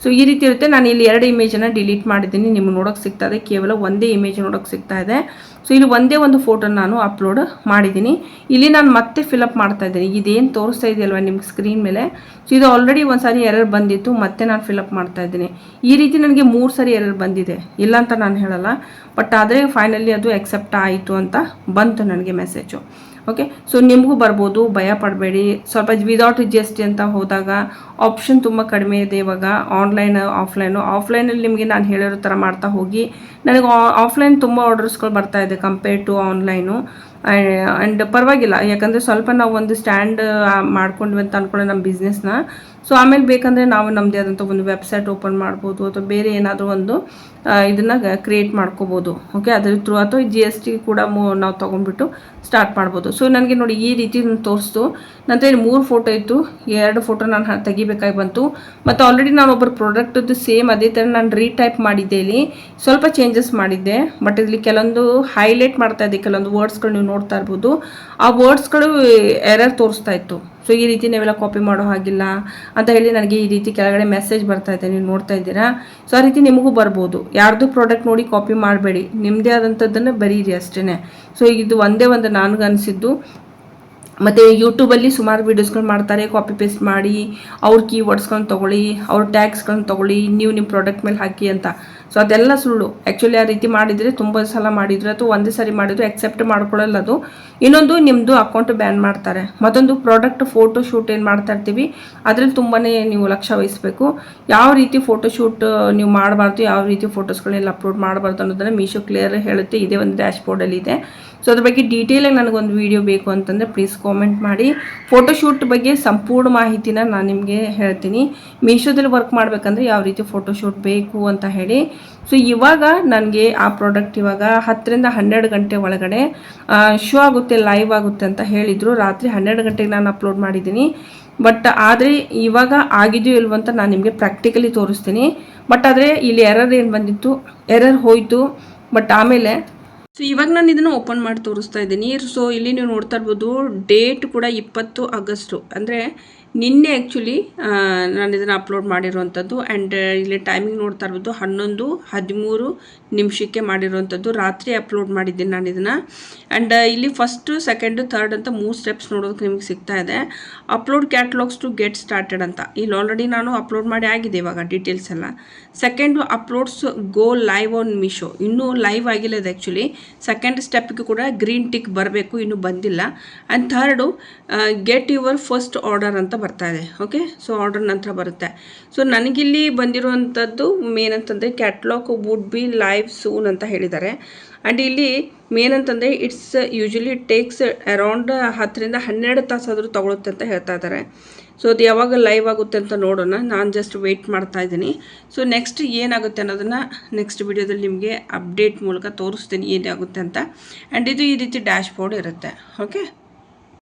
ಸೊ ಈ ರೀತಿ ಇರುತ್ತೆ. ನಾನು ಇಲ್ಲಿ 2 ಇಮೇಜನ್ನು ಡಿಲೀಟ್ ಮಾಡಿದ್ದೀನಿ, ನಿಮ್ಗೆ ನೋಡೋಕ್ಕೆ ಸಿಗ್ತಾ ಇದೆ. ಕೇವಲ ಒಂದೇ ಇಮೇಜ್ ನೋಡೋಕ್ಕೆ ಸಿಗ್ತಾ ಇದೆ. ಸೊ ಇಲ್ಲಿ ಒಂದೇ ಒಂದು ಫೋಟೋ ನಾನು ಅಪ್ಲೋಡ್ ಮಾಡಿದ್ದೀನಿ. ಇಲ್ಲಿ ನಾನು ಮತ್ತೆ ಫಿಲಪ್ ಮಾಡ್ತಾ ಇದ್ದೀನಿ. ಇದೇನು ತೋರಿಸ್ತಾ ಇದೆಯಲ್ವ ನಿಮ್ಗೆ ಸ್ಕ್ರೀನ್ ಮೇಲೆ, ಸೊ ಇದು ಆಲ್ರೆಡಿ ಒಂದು ಸಾರಿ ಎರರ್ ಬಂದಿತ್ತು, ಮತ್ತೆ ನಾನು ಫಿಲಪ್ ಮಾಡ್ತಾ ಇದ್ದೀನಿ. ಈ ರೀತಿ ನನಗೆ 3 ಸಾರಿ ಎರರ್ ಬಂದಿದೆ, ಇಲ್ಲ ಅಂತ ನಾನು ಹೇಳಲ್ಲ. ಬಟ್ ಆದರೆ ಫೈನಲಿ ಅದು ಎಕ್ಸೆಪ್ಟ್ ಆಯಿತು ಅಂತ ಬಂತು ನನಗೆ ಮೆಸೇಜು. ಓಕೆ, ಸೊ ನಿಮಗೂ ಬರ್ಬೋದು, ಭಯ ಪಡಬೇಡಿ. ಸ್ವಲ್ಪ ವಿದೌಟ್ GST ಅಂತ ಹೋದಾಗ ಆಪ್ಷನ್ ತುಂಬ ಕಡಿಮೆ ಇದೆ ಇವಾಗ. ಆಫ್ಲೈನಲ್ಲಿ ನಿಮಗೆ ನಾನು ಹೇಳಿರೋ ಥರ ಮಾಡ್ತಾ ಹೋಗಿ. ನನಗೆ ಆಫ್ಲೈನ್ ತುಂಬ ಆರ್ಡರ್ಸ್ಗಳು ಬರ್ತಾ ಇದೆ ಕಂಪೇರ್ ಟು ಆನ್ಲೈನು. ಆ್ಯಂಡ್ ಪರವಾಗಿಲ್ಲ, ಯಾಕಂದರೆ ಸ್ವಲ್ಪ ನಾವು ಒಂದು ಸ್ಟ್ಯಾಂಡ್ ಮಾಡ್ಕೊಂಡ್ವಿ ಅಂತ ಅಂದ್ಕೊಳ್ಳೋ ನಮ್ಮ ಬಿಸ್ನೆಸ್ನ. ಸೊ ಆಮೇಲೆ ಬೇಕಂದರೆ ನಾವು ನಮ್ಮದೇ ಆದಂಥ ಒಂದು ವೆಬ್ಸೈಟ್ ಓಪನ್ ಮಾಡ್ಬೋದು, ಅಥವಾ ಬೇರೆ ಏನಾದರೂ ಒಂದು ಇದನ್ನು ಕ್ರಿಯೇಟ್ ಮಾಡ್ಕೋಬೋದು. ಓಕೆ, ಅದ್ರ ಥ್ರೂ ಅಥವಾ GST ಕೂಡ ನಾವು ತೊಗೊಂಡ್ಬಿಟ್ಟು ಸ್ಟಾರ್ಟ್ ಮಾಡ್ಬೋದು. ಸೊ ನನಗೆ ನೋಡಿ ಈ ರೀತಿ ತೋರಿಸ್ತು. ನಂತರ ಇಲ್ಲಿ 3 ಫೋಟೋ ಇತ್ತು, 2 ಫೋಟೋ ನಾನು ತೆಗಿಬೇಕಾಗಿ ಬಂತು. ಮತ್ತು ಆಲ್ರೆಡಿ ನಾನು ಒಬ್ಬರು ಪ್ರಾಡಕ್ಟದ್ದು ಸೇಮ್ ಅದೇ ಥರ ನಾನು ರೀಟೈಪ್ ಮಾಡಿದ್ದೆ. ಇಲ್ಲಿ ಸ್ವಲ್ಪ ಚೇಂಜಸ್ ಮಾಡಿದ್ದೆ, ಬಟ್ ಇಲ್ಲಿ ಕೆಲವೊಂದು ಹೈಲೈಟ್ ಮಾಡ್ತಾ ಇದ್ದೆ. ಕೆಲವೊಂದು ವರ್ಡ್ಸ್ಗಳು ನೀವು ನೋಡ್ತಾ ಇರ್ಬೋದು, ಆ ವರ್ಡ್ಸ್ಗಳು ಎರರ್ ತೋರಿಸ್ತಾ ಇತ್ತು. ಸೊ ಈ ರೀತಿ ನೀವೆಲ್ಲ ಕಾಪಿ ಮಾಡೋ ಹಾಗಿಲ್ಲ ಅಂತ ಹೇಳಿ ನನಗೆ ಈ ರೀತಿ ಕೆಳಗಡೆ ಮೆಸೇಜ್ ಬರ್ತಾ ಇದೆ, ನೀವು ನೋಡ್ತಾ ಇದ್ದೀರಾ. ಸೊ ಆ ರೀತಿ ನಿಮಗೂ ಬರ್ಬೋದು. ಯಾರ್ದು ಪ್ರಾಡಕ್ಟ್ ನೋಡಿ ಕಾಪಿ ಮಾಡಬೇಡಿ, ನಿಮ್ಮದೇ ಆದಂಥದ್ದನ್ನು ಬರೀರಿ ಅಷ್ಟೇ. ಸೊ ಇದು ಒಂದೇ ಒಂದು ನನಗೆ ಅನಿಸಿದ್ದು. ಮತ್ತು ಯೂಟ್ಯೂಬಲ್ಲಿ ಸುಮಾರು ವೀಡಿಯೋಸ್ಗಳು ಮಾಡ್ತಾರೆ, ಕಾಪಿ ಪೇಸ್ಟ್ ಮಾಡಿ ಅವ್ರ ಕೀವರ್ಡ್ಸ್ಗಳನ್ನ ತೊಗೊಳ್ಳಿ, ಅವ್ರ ಟ್ಯಾಗ್ಸ್ಗಳನ್ನ ತೊಗೊಳ್ಳಿ, ನೀವು ನಿಮ್ಮ ಪ್ರಾಡಕ್ಟ್ ಮೇಲೆ ಹಾಕಿ ಅಂತ. ಸೊ ಅದೆಲ್ಲ ಸುಳ್ಳು. ಆ್ಯಕ್ಚುಲಿ ಆ ರೀತಿ ಮಾಡಿದರೆ ತುಂಬ ಸಲ ಮಾಡಿದರೆ ಅಥವಾ ಒಂದೇ ಸಾರಿ ಮಾಡಿದ್ರು ಎಕ್ಸೆಪ್ಟ್ ಮಾಡ್ಕೊಳ್ಳಲ್ಲ ಅದು. ಇನ್ನೊಂದು ನಿಮ್ಮದು ಅಕೌಂಟ್ ಬ್ಯಾನ್ ಮಾಡ್ತಾರೆ. ಮತ್ತೊಂದು ಪ್ರಾಡಕ್ಟ್ ಫೋಟೋ ಶೂಟ್ ಏನು ಮಾಡ್ತಾ ಇರ್ತೀವಿ ಅದರಲ್ಲಿ ತುಂಬಾ ನೀವು ಲಕ್ಷ್ಯ ವಹಿಸಬೇಕು. ಯಾವ ರೀತಿ ಫೋಟೋಶೂಟ್ ನೀವು ಮಾಡಬಾರ್ದು, ಯಾವ ರೀತಿ ಫೋಟೋಸ್ಗಳನ್ನೆಲ್ಲ ಅಪ್ಲೋಡ್ ಮಾಡಬಾರ್ದು ಅನ್ನೋದನ್ನು ಮೀಶೋ ಕ್ಲಿಯರ್ ಹೇಳುತ್ತೆ. ಇದೇ ಒಂದು ಡ್ಯಾಶ್ಬೋರ್ಡಲ್ಲಿ ಇದೆ. ಸೊ ಅದ್ರ ಬಗ್ಗೆ ಡೀಟೇಲಾಗಿ ನನಗೊಂದು ವಿಡಿಯೋ ಬೇಕು ಅಂತಂದರೆ ಪ್ಲೀಸ್ ಕಾಮೆಂಟ್ ಮಾಡಿ. ಫೋಟೋಶೂಟ್ ಬಗ್ಗೆ ಸಂಪೂರ್ಣ ಮಾಹಿತಿನ ನಾನು ನಿಮಗೆ ಹೇಳ್ತೀನಿ. ಮೀಶೋದಲ್ಲಿ ವರ್ಕ್ ಮಾಡಬೇಕಂದ್ರೆ ಯಾವ ರೀತಿ ಫೋಟೋಶೂಟ್ ಬೇಕು ಅಂತ ಹೇಳಿ. ಸೊ ಇವಾಗ ನನಗೆ ಆ ಪ್ರಾಡಕ್ಟ್ ಇವಾಗ 10 ರಿಂದ 12 ಗಂಟೆ ಒಳಗಡೆ ಶೋ ಆಗುತ್ತೆ, ಲೈವ್ ಆಗುತ್ತೆ ಅಂತ ಹೇಳಿದರು. ರಾತ್ರಿ 12 ಗಂಟೆಗೆ ನಾನು ಅಪ್ಲೋಡ್ ಮಾಡಿದ್ದೀನಿ. ಬಟ್ ಆದರೆ ಇವಾಗ ಆಗಿದೆಯೋ ಇಲ್ವೋ ಅಂತ ನಾನು ನಿಮಗೆ ಪ್ರಾಕ್ಟಿಕಲಿ ತೋರಿಸ್ತೀನಿ. ಬಟ್ ಆದರೆ ಇಲ್ಲಿ ಎರರ್ ಏನು ಬಂದಿತ್ತು, ಎರರ್ ಹೋಯಿತು. ಬಟ್ ಆಮೇಲೆ ಸೊ ಇವಾಗ ನಾನು ಇದನ್ನು ಓಪನ್ ಮಾಡಿ ತೋರಿಸ್ತಾ ಇದ್ದೀನಿ. ಸೊ ಇಲ್ಲಿ ನೀವು ನೋಡ್ತಾ ಇರ್ಬೋದು, ಡೇಟ್ ಕೂಡ 20 ಆಗಸ್ಟು, ಅಂದರೆ ನಿನ್ನೆ ಆ್ಯಕ್ಚುಲಿ ನಾನು ಇದನ್ನು ಅಪ್ಲೋಡ್ ಮಾಡಿರುವಂಥದ್ದು. ಆ್ಯಂಡ್ ಇಲ್ಲಿ ಟೈಮಿಂಗ್ ನೋಡ್ತಾ ಇರ್ಬೋದು 11:13 ಮಾಡಿರುವಂಥದ್ದು. ರಾತ್ರಿ ಅಪ್ಲೋಡ್ ಮಾಡಿದ್ದೀನಿ ನಾನು ಇದನ್ನು. ಆ್ಯಂಡ್ ಇಲ್ಲಿ ಫಸ್ಟು, ಸೆಕೆಂಡು, ಥರ್ಡ್ ಅಂತ 3 ಸ್ಟೆಪ್ಸ್ ನೋಡೋದಕ್ಕೆ ನಿಮಗೆ ಸಿಗ್ತಾ ಇದೆ. Upload catalogues to get started ಅಂತ ಇಲ್ಲಿ ಆಲ್ರೆಡಿ ನಾನು ಅಪ್ಲೋಡ್ ಮಾಡಿ ಆಗಿದೆ ಇವಾಗ ಡೀಟೇಲ್ಸ್ ಎಲ್ಲ. Second, uploads go live on Meesho, ಇನ್ನೂ ಲೈವ್ ಆಗಿಲ್ಲ ಇದು ಆ್ಯಕ್ಚುಲಿ. ಸೆಕೆಂಡ್ ಸ್ಟೆಪ್ಗೆ ಕೂಡ ಗ್ರೀನ್ ಟಿಕ್ ಬರಬೇಕು, ಇನ್ನೂ ಬಂದಿಲ್ಲ. And third, get your first order ಅಂತ ಬರ್ತಾ ಇದೆ. ಓಕೆ, ಸೊ ಆರ್ಡರ್ ನಂತರ ಬರುತ್ತೆ. ಸೊ ನನಗಿಲ್ಲಿ ಬಂದಿರುವಂಥದ್ದು ಮೇನ್ ಅಂತಂದರೆ catalogue would be live soon ಅಂತ ಹೇಳಿದ್ದಾರೆ. ಆ್ಯಂಡ್ ಇಲ್ಲಿ ಮೇನ್ ಅಂತಂದರೆ ಇಟ್ಸ್ ಯೂಶಲಿ ಟೇಕ್ಸ್ ಅರೌಂಡ್ 10 ರಿಂದ 12 ತಾಸಾದರೂ ತಗೊಳುತ್ತೆ ಅಂತ ಹೇಳ್ತಾ ಇದ್ದಾರೆ. ಸೊ ಅದು ಯಾವಾಗ ಲೈವ್ ಆಗುತ್ತೆ ಅಂತ ನೋಡೋಣ. ನಾನು ಜಸ್ಟ್ ವೆಯ್ಟ್ ಮಾಡ್ತಾ ಇದ್ದೀನಿ. ಸೊ ನೆಕ್ಸ್ಟ್ ಏನಾಗುತ್ತೆ ಅನ್ನೋದನ್ನು ನೆಕ್ಸ್ಟ್ ವಿಡಿಯೋದಲ್ಲಿ ನಿಮಗೆ ಅಪ್ಡೇಟ್ ಮೂಲಕ ತೋರಿಸ್ತೀನಿ ಏನಾಗುತ್ತೆ ಅಂತ. ಆ್ಯಂಡ್ ಇದು ಈ ರೀತಿ ಡ್ಯಾಶ್ ಬೋರ್ಡ್ ಇರುತ್ತೆ. ಓಕೆ.